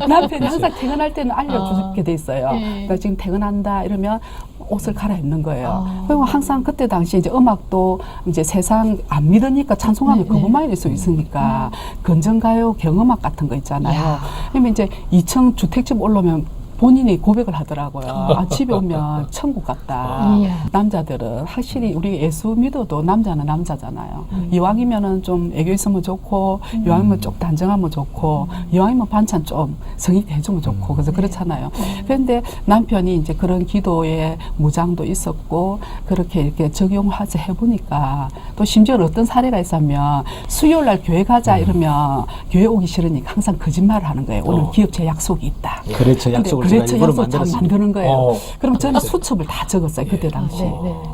남편이 항상 퇴근할 때는 알려주게 돼 있어요. 예. 나 지금 퇴근한다 이러면 옷을 갈아입는 거예요. 그리고 항상 그때 당시 이제 음악도 이제 세상 안 믿으니까 찬송하면 그것만 이럴 수 있으니까 건전가요 경음악 같은 거 있잖아요. 그러면 이제 2층 주택집 올라오면 본인이 고백을 하더라고요. 아, 집에 오면 천국 같다. 남자들은 확실히 우리 예수 믿어도 남자는 남자잖아요. 이왕이면은 좀 애교 있으면 좋고, 이왕이면 좀 단정하면 좋고, 이왕이면 반찬 좀 성의 해주면 좋고, 그래서 그렇잖아요. 그런데 남편이 이제 그런 기도에 무장도 있었고, 그렇게 이렇게 적용하자 해보니까, 또 심지어 어떤 사례가 있었면, 수요일 날 교회 가자 이러면, 교회 오기 싫으니까 항상 거짓말을 하는 거예요. 오늘 기업체 약속이 있다. 그렇죠. 약속을 그렇죠. 제가 일부러 약속 잘 만드는 거예요. 그럼 저는 수첩을 다 적었어요. 그때 당시.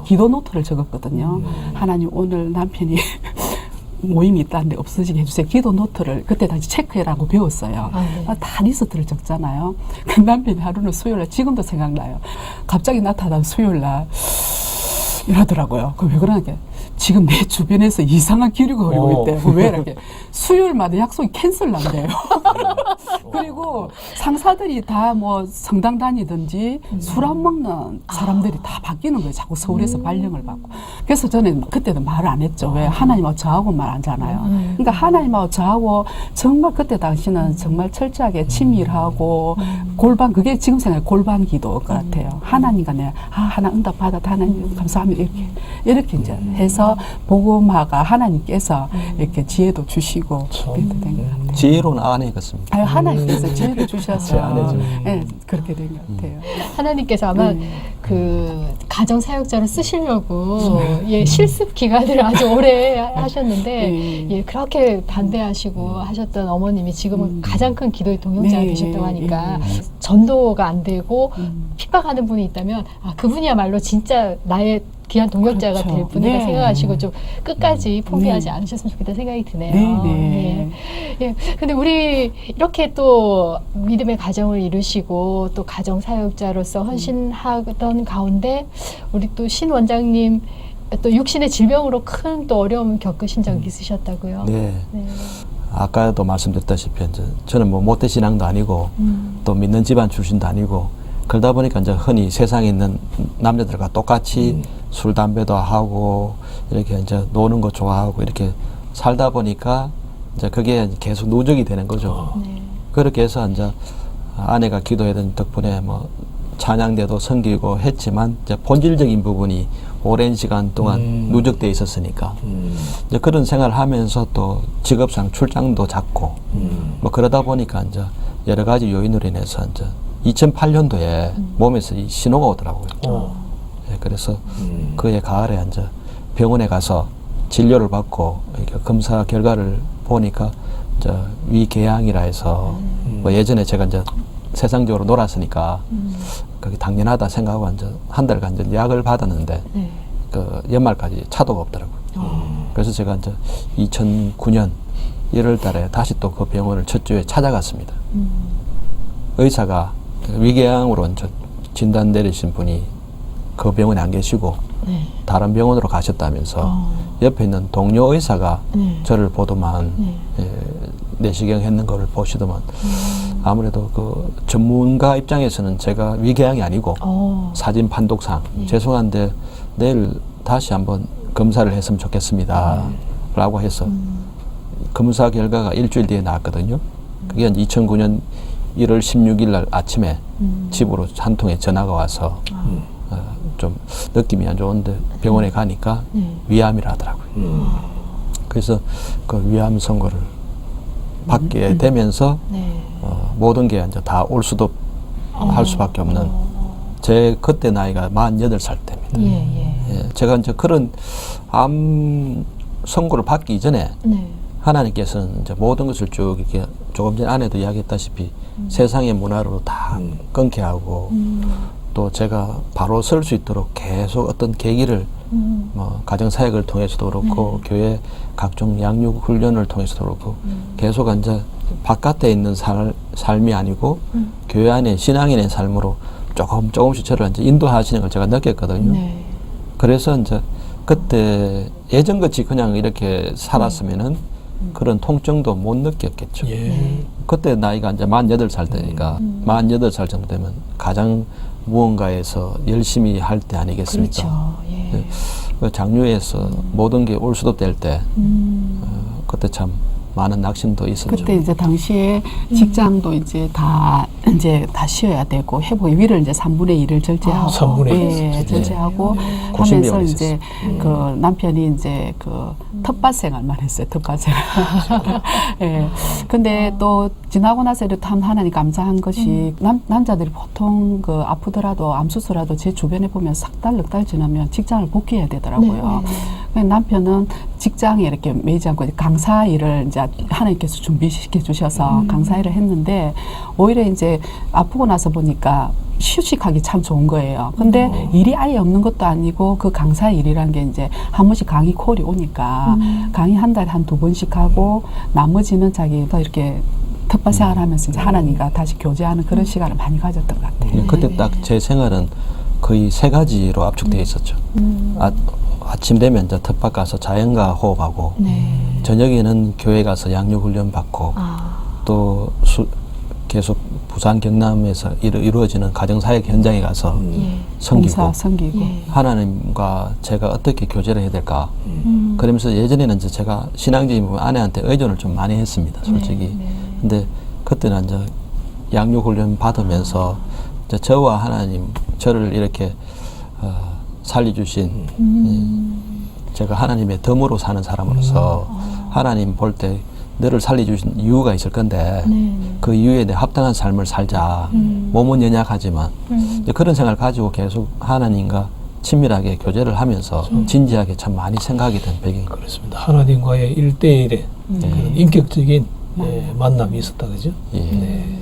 기도 노트를 적었거든요. 하나님 오늘 남편이 모임이 있다는데 없어지게 해주세요. 기도 노트를 그때 당시 체크해라고 배웠어요. 다 리스트를 적잖아요. 그 남편이 하루는 수요일날 지금도 생각나요. 갑자기 나타난 수요일날 이러더라고요. 그 왜 그러냐. 지금 내 주변에서 이상한 기류가 흐르고 있대. 왜 이렇게 수요일마다 약속이 캔슬난대요. 그리고 상사들이 다 뭐 성당 다니든지 술 안 먹는 사람들이 다 바뀌는 거예요. 자꾸 서울에서 발령을 받고. 그래서 저는 그때도 말을 안 했죠. 왜 하나님하고 저하고 말 안 하잖아요. 그러니까 하나님하고 저하고 정말 그때 당시는 정말 철저하게 친밀하고 골반 그게 지금 생각해 골반 기도일 것 같아요. 하나님과 내가 하나 응답 받아 하나님 감사합니다 이렇게 이제 해서 복음화가 하나님께서 이렇게 지혜도 주시고 그렇게 된 것 같아요. 지혜로운 아내였습니다. 하나님께서 지혜도 주셔서 아내죠. 네, 그렇게 된 것 같아요. 하나님께서 아마 그 가정 사역자로 쓰시려고 실습 기간을 아주 오래 하셨는데 그렇게 반대하시고 하셨던 어머님이 지금은 가장 큰 기도의 동역자가 되셨다고 하니까 전도가 안 되고 핍박하는 분이 있다면 그분이야말로 진짜 나의 귀한 동역자가 될 분이다 생각하시고 좀 끝까지 포기하지 않으셨으면 좋겠다 생각이 드네요. 예. 근데 우리 이렇게 또 믿음의 가정을 이루시고 또 가정 사역자로서 헌신하던 가운데 우리 또 신 원장님 또 육신의 질병으로 큰 또 어려움 겪으신 적이 있으셨다고요? 네. 아까도 말씀드렸다시피 이제 저는 뭐 모태 신앙도 아니고 또 믿는 집안 출신도 아니고 그러다 보니까 이제 흔히 세상에 있는 남자들과 똑같이 술 담배도 하고 이렇게 이제 노는 거 좋아하고 이렇게 살다 보니까 이제 그게 계속 누적이 되는 거죠. 그렇게 해서 이제 아내가 기도하던 덕분에 뭐 찬양대도 섬기고 했지만 이제 본질적인 부분이 오랜 시간 동안 누적돼 있었으니까 이제 그런 생활을 하면서 또 직업상 출장도 잦고 뭐 그러다 보니까 이제 여러 가지 요인으로 인해서 이제 2008년도에 몸에서 이 신호가 오더라고요. 예, 그래서 그해 가을에 이제 병원에 가서 진료를 받고 이렇게 검사 결과를 보니까 이제 위궤양이라 해서 뭐 예전에 제가 이제 세상적으로 놀았으니까 그게 당연하다 생각하고 이제 한 달간 이제 약을 받았는데 그 연말까지 차도가 없더라고요. 그래서 제가 이제 2009년 1월 달에 다시 또 그 병원을 첫 주에 찾아갔습니다. 의사가 위궤양으로 진단 내리신 분이 그 병원에 안 계시고 다른 병원으로 가셨다면서 옆에 있는 동료 의사가 저를 보더만 내시경 했는 걸 보시더만 아무래도 그 전문가 입장에서는 제가 위궤양이 아니고 사진 판독상 죄송한데 내일 다시 한번 검사를 했으면 좋겠습니다 라고 해서 검사 결과가 일주일 뒤에 나왔거든요. 그게 2009년 1월 16일 날 아침에 집으로 한 통의 전화가 와서 좀 느낌이 안 좋은데 병원에 가니까 위암이라 하더라고요. 그래서 그 위암 선고를 받게 되면서 모든 게 이제 다 올 수도 할 수밖에 없는 제 그때 나이가 48살 때입니다. 예, 제가 이제 그런 암 선고를 받기 이전에 하나님께서는 이제 모든 것을 쭉 이렇게 조금 전에 아내도 이야기했다시피 세상의 문화로 다 끊게 하고 또 제가 바로 설 수 있도록 계속 어떤 계기를 뭐 가정사역을 통해서도 그렇고 교회 각종 양육 훈련을 통해서도 그렇고 계속 이제 바깥에 있는 삶이 아니고 교회 안에 신앙인의 삶으로 조금씩 저를 이제 인도하시는 걸 제가 느꼈거든요. 네. 그래서 이제 그때 예전같이 그냥 이렇게 살았으면은 그런 통증도 못 느꼈겠죠. 예. 그때 나이가 이제 48살 때니까 48살 정도 되면 가장 무언가에서 열심히 할 때 아니겠습니까? 그렇죠. 예. 네. 그 장류에서 모든 게 올 수도 될 때 그때 참 많은 낙심도 있었죠. 그때 이제 당시에 직장도 이제 다 쉬어야 되고 회복의 위를 이제 3분의 1을 절제하고 3분의 1. 예, 절제하고 하면서 고심비용이 이제 그 남편이 이제 그 텃밭 생활만 했어요. 텃밭 생활. 예. 근데 또 지나고 나서 이렇게 하나님 감사한 것이 남자들이 보통 그 아프더라도 암 수술하도 제 주변에 보면 석 달, 넉 달 지나면 직장을 복귀해야 되더라고요. 네. 남편은 직장에 이렇게 매이지 않고 강사 일을 이제 하나님께서 준비시켜 주셔서 강사 일을 했는데 오히려 이제 아프고 나서 보니까 휴식하기 참 좋은 거예요. 근데 일이 아예 없는 것도 아니고 그 강사 일이라는 게 이제 한 번씩 강의 콜이 오니까 강의 한 달에 한 2번씩 하고 나머지는 자기가 이렇게 텃밭 생활하면서 이제 하나님과 다시 교제하는 그런 시간을 많이 가졌던 것 같아요. 그때 딱 제 생활은 거의 3가지로 압축되어 있었죠. 아침 되면 이제 텃밭 가서 자연과 호흡하고 저녁에는 교회 가서 양육훈련 받고 또 계속 부산 경남에서 이루어지는 가정사역 현장에 가서 섬기고 하나님과 제가 어떻게 교제를 해야 될까 그러면서 예전에는 이제 제가 신앙적인 부분 아내한테 의존을 좀 많이 했습니다, 솔직히. 근데 그때는 이제 양육훈련 받으면서 이제 저와 하나님, 저를 이렇게 살려주신 제가 하나님의 덤으로 사는 사람으로서 하나님 볼 때 너를 살려주신 이유가 있을 건데 그 이유에 대해 합당한 삶을 살자. 몸은 연약하지만 이제 그런 생각을 가지고 계속 하나님과 친밀하게 교제를 하면서 진지하게 참 많이 생각이 된 배경입니다. 그렇습니다. 하나님과의 1대1의 그런 인격적인 만남이 있었다, 그죠? 예. 네.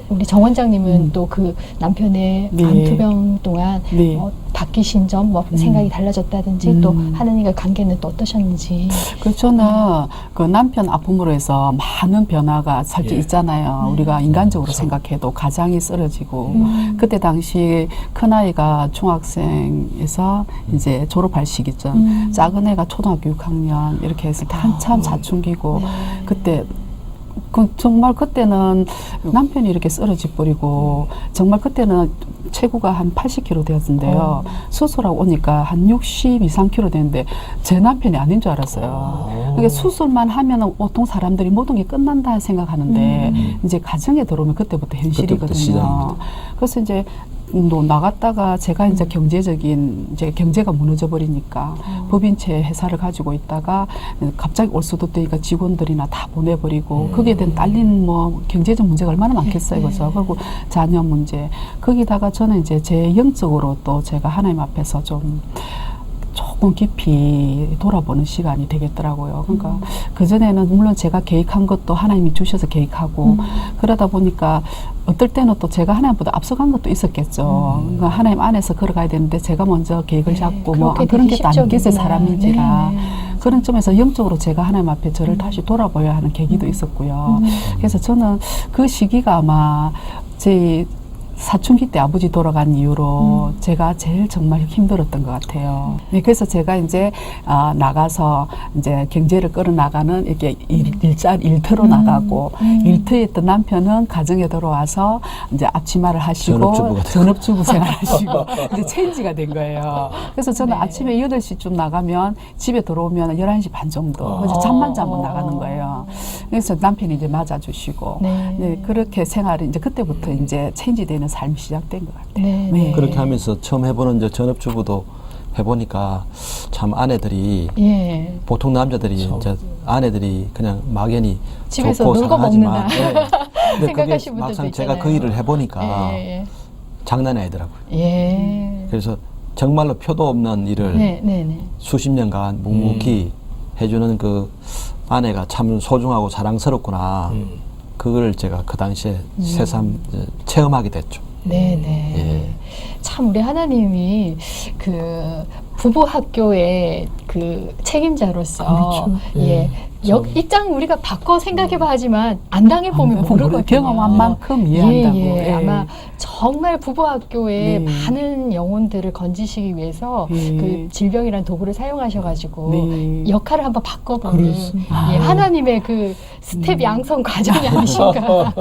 우리 정 원장님은 또 그 남편의 암투병 동안 바뀌신 점, 뭐 생각이 달라졌다든지 또 하나님과의 관계는 또 어떠셨는지. 그 저는 그 남편 아픔으로 해서 많은 변화가 사실 있잖아요. 우리가 인간적으로 생각해도 가장이 쓰러지고 그때 당시 큰아이가 중학생에서 이제 졸업할 시기쯤 작은 애가 초등학교 6학년 이렇게 해서 한참 사춘기고 그때 정말 그때는 남편이 이렇게 쓰러져 버리고 정말 그때는 체구가 한 80kg 되었는데요. 수술하고 오니까 한 60 이상 kg 되는데 제 남편이 아닌 줄 알았어요. 그러니까 수술만 하면은 보통 사람들이 모든 게 끝난다 생각하는데 이제 가정에 들어오면 그때부터 현실이거든요. 그래서 이제 나갔다가 제가 이제 경제가 무너져 버리니까 법인채 회사를 가지고 있다가 갑자기 올 수도 없으니까 직원들이나 다 보내버리고 거기에 대한 딸린 뭐 경제적 문제가 얼마나 많겠어요, 그죠? 그리고 자녀 문제 거기다가 저는 이제 제 영적으로 또 제가 하나님 앞에서 좀 조금 깊이 돌아보는 시간이 되겠더라고요. 그러니까 그전에는 물론 제가 계획한 것도 하나님이 주셔서 계획하고 그러다 보니까 어떨 때는 또 제가 하나님보다 앞서간 것도 있었겠죠. 그러니까 하나님 안에서 걸어가야 되는데 제가 먼저 계획을 잡고 뭐 그런 게 아니겠어요, 사람인지라. 그런 점에서 영적으로 제가 하나님 앞에 저를 다시 돌아봐야 하는 계기도 있었고요. 그래서 저는 그 시기가 아마 제 사춘기 때 아버지 돌아간 이후로 제가 제일 정말 힘들었던 것 같아요. 네, 그래서 제가 이제 나가서 이제 경제를 끌어나가는 이렇게 일터로 나가고 일터에 있던 남편은 가정에 들어와서 이제 앞치마를 하시고 전업주부 생활하시고 이제 체인지가 된 거예요. 그래서 저는 아침에 8시쯤 나가면 집에 들어오면 11시 반 정도 그래서 잠만 자고 나가는 거예요. 그래서 남편이 이제 맞아주시고 네, 그렇게 생활이 이제 그때부터 이제 체인지되는 삶이 시작된 것 같아요. 네. 그렇게 하면서 처음 해보는 이제 전업주부도 해보니까 참 아내들이 보통 남자들이 이제 아내들이 그냥 막연히 집에서 좋고 놀고 사랑하지만 먹는다 근데 그게 막상 제가 그 일을 해보니까 장난이 아니더라고요. 그래서 정말로 표도 없는 일을 수십 년간 묵묵히 해주는 그 아내가 참 소중하고 사랑스럽구나. 그걸 제가 그 당시에 새삼 체험하게 됐죠. 네네. 예. 참 우리 하나님이 그 부부 학교의 그 책임자로서 그렇죠. 예. 입장 우리가 바꿔 생각해봐 하지만 안 당해보면 모르거든요. 경험한 만큼 이해한다고. 예. 아마 정말 부부학교에 네. 많은 영혼들을 건지시기 위해서 네. 그 질병이란 도구를 사용하셔가지고 네. 역할을 한번 바꿔보는 그렇습니다. 예, 하나님의 그 스텝 양성 과정이 아니신가.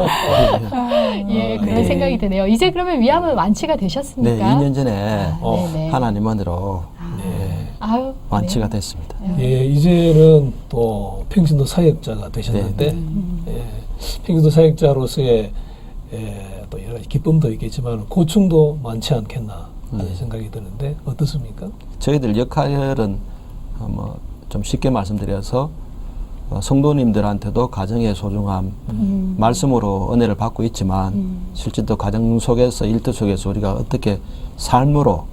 예, 그런 네. 생각이 드네요. 이제 그러면 위암은 완치가 네, 되셨습니까? 2년 전에 네네. 하나님만으로 아유, 완치가 네. 됐습니다. 예, 이제는 또 평신도 사역자가 되셨는데 예, 평신도 사역자로서의 또 여러 가지 기쁨도 있겠지만 고충도 많지 않겠나 하는 생각이 드는데 어떻습니까? 저희들 역할은 좀 쉽게 말씀드려서 성도님들한테도 가정의 소중함, 말씀으로 은혜를 받고 있지만 실제 또 가정 속에서 일터 속에서 우리가 어떻게 삶으로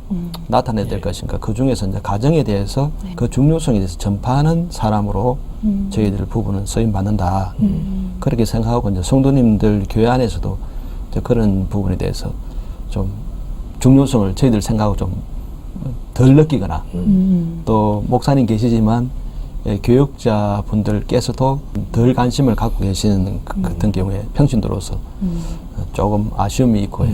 나타내야 될 것인가, 그 중에서 이제 가정에 대해서 그 중요성에 대해서 전파하는 사람으로 저희들 부부는 쓰임 받는다. 그렇게 생각하고 이제 성도님들 교회 안에서도 이제 그런 부분에 대해서 좀 중요성을 저희들 생각하고 좀 덜 느끼거나 또 목사님 계시지만 교육자 분들께서도 덜 관심을 갖고 계시는 같은 경우에 평신도로서 조금 아쉬움이 있고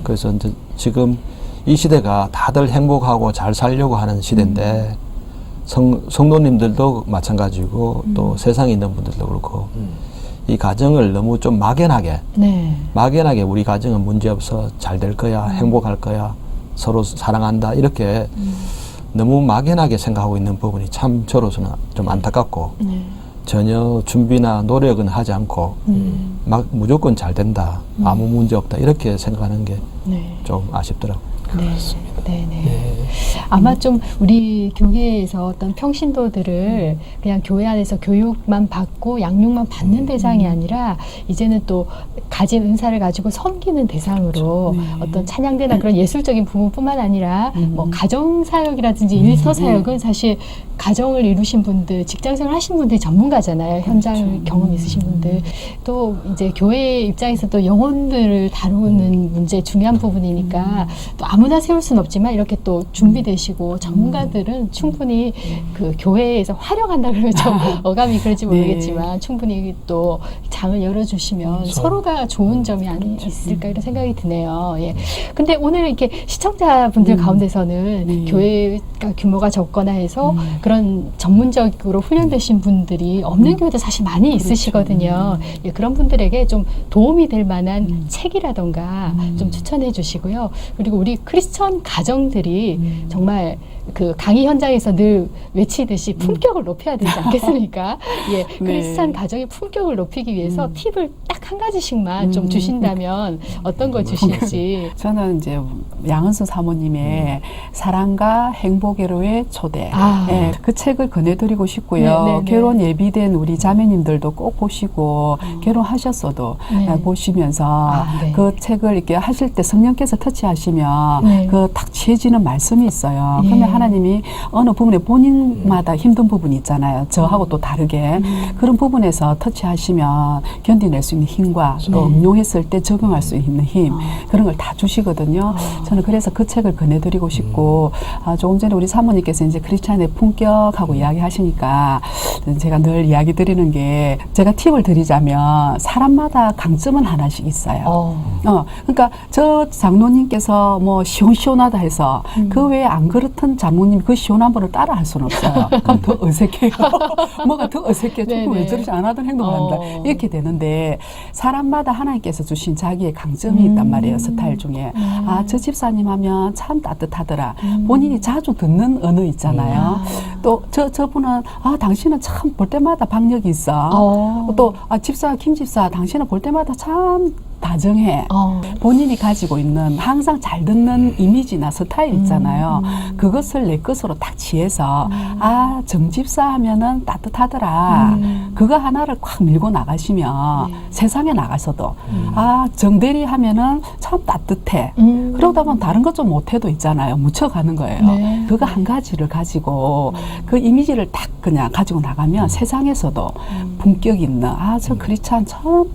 그래서 이제 지금 이 시대가 다들 행복하고 잘 살려고 하는 시대인데 성도님들도 마찬가지고 또 세상에 있는 분들도 그렇고 이 가정을 너무 좀 막연하게 막연하게 우리 가정은 문제없어 잘 될 거야 행복할 거야 서로 사랑한다 이렇게 너무 막연하게 생각하고 있는 부분이 참 저로서는 좀 안타깝고 전혀 준비나 노력은 하지 않고 막 무조건 잘 된다 아무 문제 없다 이렇게 생각하는 게 좀 아쉽더라고요. 그렇습니다. 네네. 아마 좀 우리 교회에서 어떤 평신도들을 그냥 교회 안에서 교육만 받고 양육만 받는 대상이 아니라 이제는 또 가진 은사를 가지고 섬기는 대상으로 어떤 찬양대나 그런 예술적인 부분뿐만 아니라 뭐 가정사역이라든지 일터사역은 사실 가정을 이루신 분들, 직장생활 하신 분들이 전문가잖아요. 현장 경험 있으신 분들. 또 이제 교회 입장에서 또 영혼들을 다루는 문제 중요한 부분이니까 또 아무나 세울 수는 없지만 이렇게 또 준비되시고 전문가들은 충분히 그 교회에서 활용한다 그러면 좀 어감이 그럴지 모르겠지만 충분히 또 장을 열어주시면 서로가 좋은 점이 있을까 이런 생각이 드네요. 예. 근데 오늘 이렇게 시청자분들 가운데서는 교회가 규모가 적거나 해서 그런 전문적으로 훈련되신 분들이 없는 교회도 사실 많이 있으시거든요. 예, 그런 분들에게 좀 도움이 될 만한 책이라던가 좀 추천해 주시고요. 그리고 우리 크리스천 가정들이 정말 그 강의 현장에서 늘 외치듯이 품격을 높여야 되지 않겠습니까? 예, 크리스천 가정의 품격을 높이기 위해서 팁을 딱 한 가지씩만 좀 주신다면 어떤 거 주실지. 저는 이제 양은수 사모님의 사랑과 행복으로의 초대 예, 그 책을 권해드리고 싶고요. 결혼 예비된 우리 자매님들도 꼭 보시고 결혼하셨어도 보시면서 그 책을 이렇게 하실 때 성령께서 터치하시면 그 딱 취해지는 말씀이 있어요. 그러면 하나님이 어느 부분에 본인마다 힘든 부분이 있잖아요. 저하고 또 다르게 그런 부분에서 터치하시면 견디낼 수 있는 힘과 또 응용했을 때 적용할 수 있는 힘 그런 걸 다 주시거든요. 저는 그래서 그 책을 권해드리고 싶고 조금 전에 우리 사모님께서 이제 크리스찬의 품격하고 이야기하시니까 제가 늘 이야기 드리는 게 제가 팁을 드리자면 사람마다 강점은 하나씩 있어요. 그러니까 저 장로님께서 뭐 시원시원하다 해서 그 외에 안 그렇던 장로님 그 시원한 분을 따라 할 수는 없어요. 그럼 더 어색해요. 뭐가 더 어색해. 조금 왜 저러지 안 하던 행동을 한다. 이렇게 되는데 사람마다 하나님께서 주신 자기의 강점이 있단 말이에요. 스타일 중에. 저 집사님 하면 참 따뜻하더라. 본인이 자주 듣는 언어 있잖아요. 또 저분은 당신은 참 볼 때마다 박력이 있어. 또 집사 김 집사 당신은 볼 때마다 참 다정해. 본인이 가지고 있는 항상 잘 듣는 이미지나 스타일 있잖아요. 그것을 내 것으로 딱 취해서 정집사 하면은 따뜻하더라. 그거 하나를 콱 밀고 나가시면 세상에 나가서도 정대리 하면은 참 따뜻해. 그러다 보면 다른 것 좀 못해도 있잖아요. 묻혀가는 거예요. 그거 한 가지를 가지고 그 이미지를 딱 그냥 가지고 나가면 세상에서도 품격 있는 저 크리스찬 참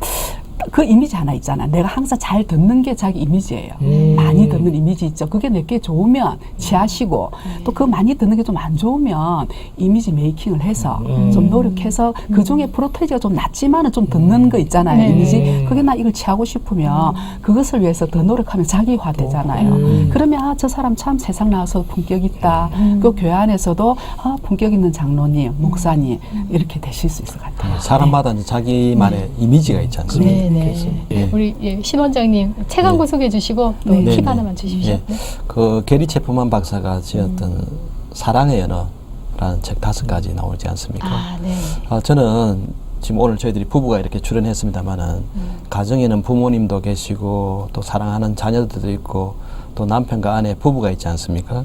그 이미지 하나 있잖아. 내가 항상 잘 듣는 게 자기 이미지예요. 많이 듣는 이미지 있죠. 그게 내게 좋으면 취하시고 또 그 많이 듣는 게 좀 안 좋으면 이미지 메이킹을 해서 좀 노력해서 그 중에 프로테이지가 좀 낮지만은 좀 듣는 거 있잖아요. 네. 이미지. 그게 나 이걸 취하고 싶으면 그것을 위해서 더 노력하면 자기화 되잖아요. 그러면 아, 저 사람 참 세상 나와서 품격 있다. 그 교회 안에서도 아, 품격 있는 장로님, 목사님 이렇게 되실 수 있을 것 같아요. 사람마다 이제 자기만의 이미지가 있지 않습니까? 네, 네. 예. 우리 신 원장님 책 한 권 소개해 주시고 또 네. 팁 네, 하나만 네. 주십시오. 예. 그 게리 체프만 박사가 지었던 사랑의 언어라는 책 5가지 나오지 않습니까? 아, 네. 저는 지금 오늘 저희들이 부부가 이렇게 출연했습니다만은 가정에는 부모님도 계시고 또 사랑하는 자녀들도 있고 또 남편과 아내 부부가 있지 않습니까?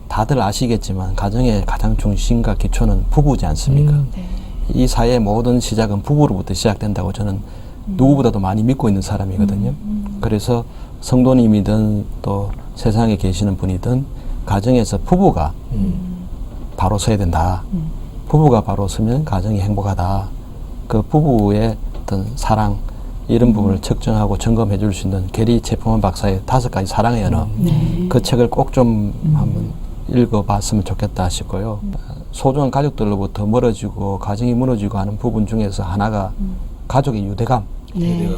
다들 아시겠지만 가정의 가장 중심과 기초는 부부지 않습니까? 네. 이 사회의 모든 시작은 부부로부터 시작된다고 저는 누구보다도 많이 믿고 있는 사람이거든요. 그래서 성도님이든 또 세상에 계시는 분이든 가정에서 부부가 바로 서야 된다. 부부가 바로 서면 가정이 행복하다. 그 부부의 어떤 사랑 이런 부분을 측정하고 점검해 줄 수 있는 게리 체프먼 박사의 5가지 사랑의 언어. 그 책을 꼭 좀 한번 읽어봤으면 좋겠다 싶고요. 소중한 가족들로부터 멀어지고 가정이 무너지고 하는 부분 중에서 하나가 가족의 유대감. 네.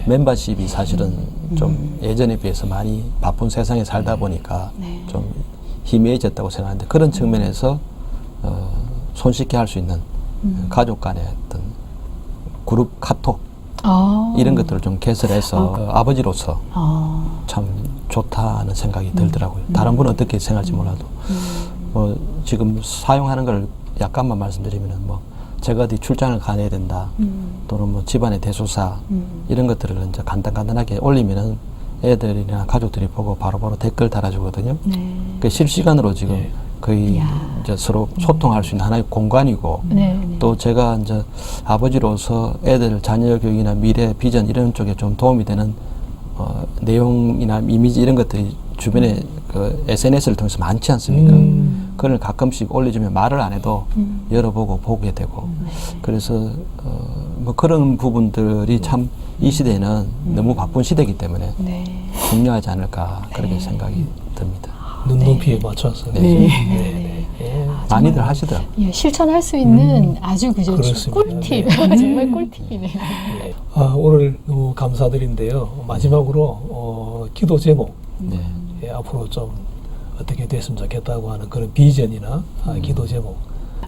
멤버십이 사실은 좀 예전에 비해서 많이 바쁜 세상에 살다 보니까 좀 희미해졌다고 생각하는데 그런 측면에서 손쉽게 할 수 있는 가족 간의 어떤 그룹 카톡 이런 것들을 좀 개설해서 아버지로서 참 좋다는 생각이 들더라고요. 다른 분은 어떻게 생각할지 몰라도 뭐 지금 사용하는 걸 약간만 말씀드리면은 뭐 제가 어디 출장을 가야 된다 또는 뭐 집안의 대소사 이런 것들을 이제 간단하게 올리면은 애들이나 가족들이 보고 바로바로 댓글 달아주거든요. 그 실시간으로 지금 거의 이제 서로 소통할 수 있는 하나의 공간이고 또 제가 이제 아버지로서 애들 자녀 교육이나 미래 비전 이런 쪽에 좀 도움이 되는 내용이나 이미지 이런 것들이 주변에 그 SNS를 통해서 많지 않습니까? 그걸 가끔씩 올려주면 말을 안 해도 열어보고 보게 되고 그래서 뭐 그런 부분들이 참 이 시대에는 너무 바쁜 시대이기 때문에 중요하지 않을까 그렇게 생각이 듭니다. 눈높이에 맞춰서 많이들 하시더라고요. 예, 실천할 수 있는 아주 그저 그렇습니다. 꿀팁 정말 꿀팁이네요. 오늘 너무 감사드린데요. 마지막으로 기도 제목 앞으로 좀 어떻게 됐으면 좋겠다고 하는 그런 비전이나 기도 제목.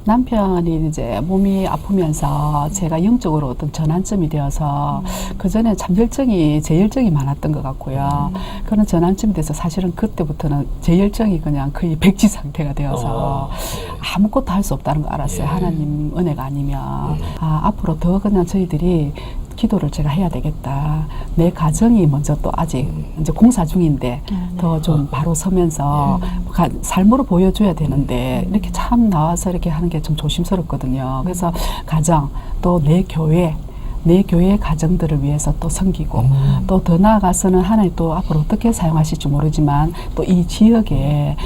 남편이 이제 몸이 아프면서 제가 영적으로 어떤 전환점이 되어서 그 전에 참 제 열정이 많았던 것 같고요. 그런 전환점이 돼서 사실은 그때부터는 제 열정이 그냥 거의 백지 상태가 되어서 아무것도 할 수 없다는 걸 알았어요. 하나님 은혜가 아니면 앞으로 더 그냥 저희들이 기도를 제가 해야 되겠다. 내 가정이 먼저 또 아직 이제 공사 중인데 더 좀 바로 서면서 삶으로 보여줘야 되는데 이렇게 참 나와서 이렇게 하는 게 좀 조심스럽거든요. 그래서 가정 또 내 교회 가정들을 위해서 또 섬기고 또 더 나아가서는 하나님 또 앞으로 어떻게 사용하실지 모르지만 또 이 지역에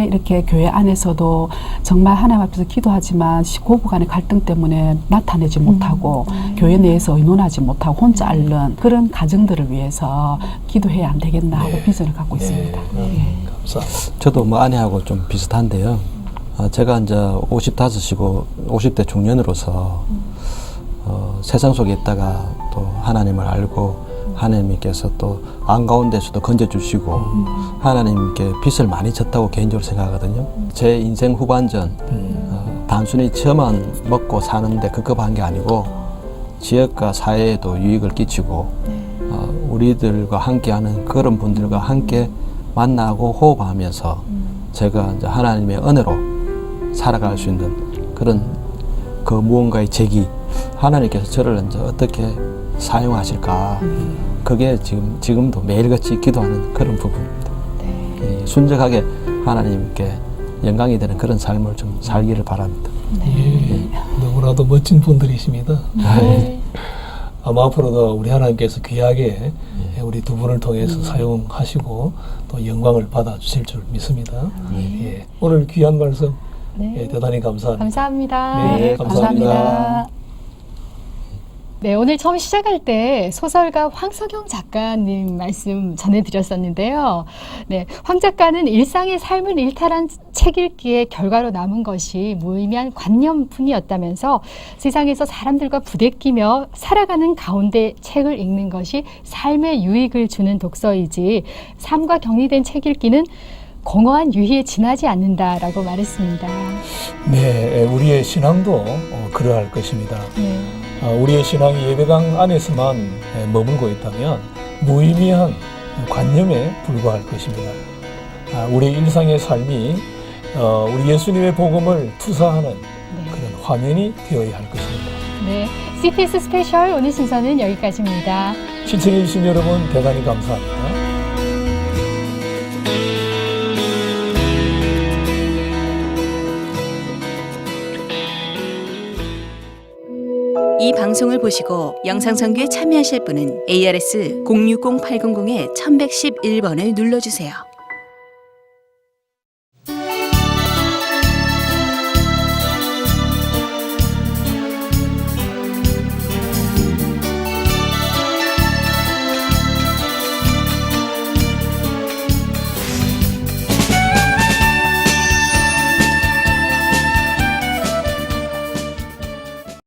이렇게 교회 안에서도 정말 하나님 앞에서 기도하지만 고부 간의 갈등 때문에 나타내지 못하고 교회 내에서 의논하지 못하고 혼자 앓는 그런 가정들을 위해서 기도해야 안 되겠나 하고 비전을 갖고 있습니다. 감사합니다. 저도 뭐 아내하고 좀 비슷한데요. 제가 이제 55이고 50대 중년으로서 세상 속에 있다가 또 하나님을 알고 하나님께서 또 안가운데서도 건져주시고 하나님께 빚을 많이 졌다고 개인적으로 생각하거든요. 제 인생 후반전 단순히 저만 먹고 사는데 급급한 게 아니고 지역과 사회에도 유익을 끼치고 우리들과 함께하는 그런 분들과 함께 만나고 호흡하면서 제가 이제 하나님의 은혜로 살아갈 수 있는 그런 그 무언가의 제기 하나님께서 저를 이제 어떻게 사용하실까 그게 지금도 매일같이 기도하는 그런 부분입니다. 순적하게 하나님께 영광이 되는 그런 삶을 좀 살기를 바랍니다. 너무나도 멋진 분들이십니다. 아마 앞으로도 우리 하나님께서 귀하게 우리 두 분을 통해서 사용하시고 또 영광을 받아주실 줄 믿습니다. 오늘 귀한 말씀 대단히 감사합니다. 감사합니다. 네, 감사합니다. 감사합니다. 네, 오늘 처음 시작할 때 소설가 황석영 작가님 말씀 전해드렸었는데요. 네, 황 작가는 일상의 삶을 일탈한 책 읽기의 결과로 남은 것이 무의미한 관념뿐이었다면서 세상에서 사람들과 부대끼며 살아가는 가운데 책을 읽는 것이 삶에 유익을 주는 독서이지 삶과 격리된 책 읽기는 공허한 유희에 지나지 않는다라고 말했습니다. 네, 우리의 신앙도 그러할 것입니다. 네. 우리의 신앙이 예배당 안에서만 머물고 있다면 무의미한 관념에 불과할 것입니다. 우리 일상의 삶이 우리 예수님의 복음을 투사하는 그런 화면이 되어야 할 것입니다. 네, CTS 스페셜 오늘 순서는 여기까지입니다. 시청해주신 여러분 대단히 감사합니다. 이 방송을 보시고 영상선교에 참여하실 분은 ARS 060-800-1111번을 눌러주세요.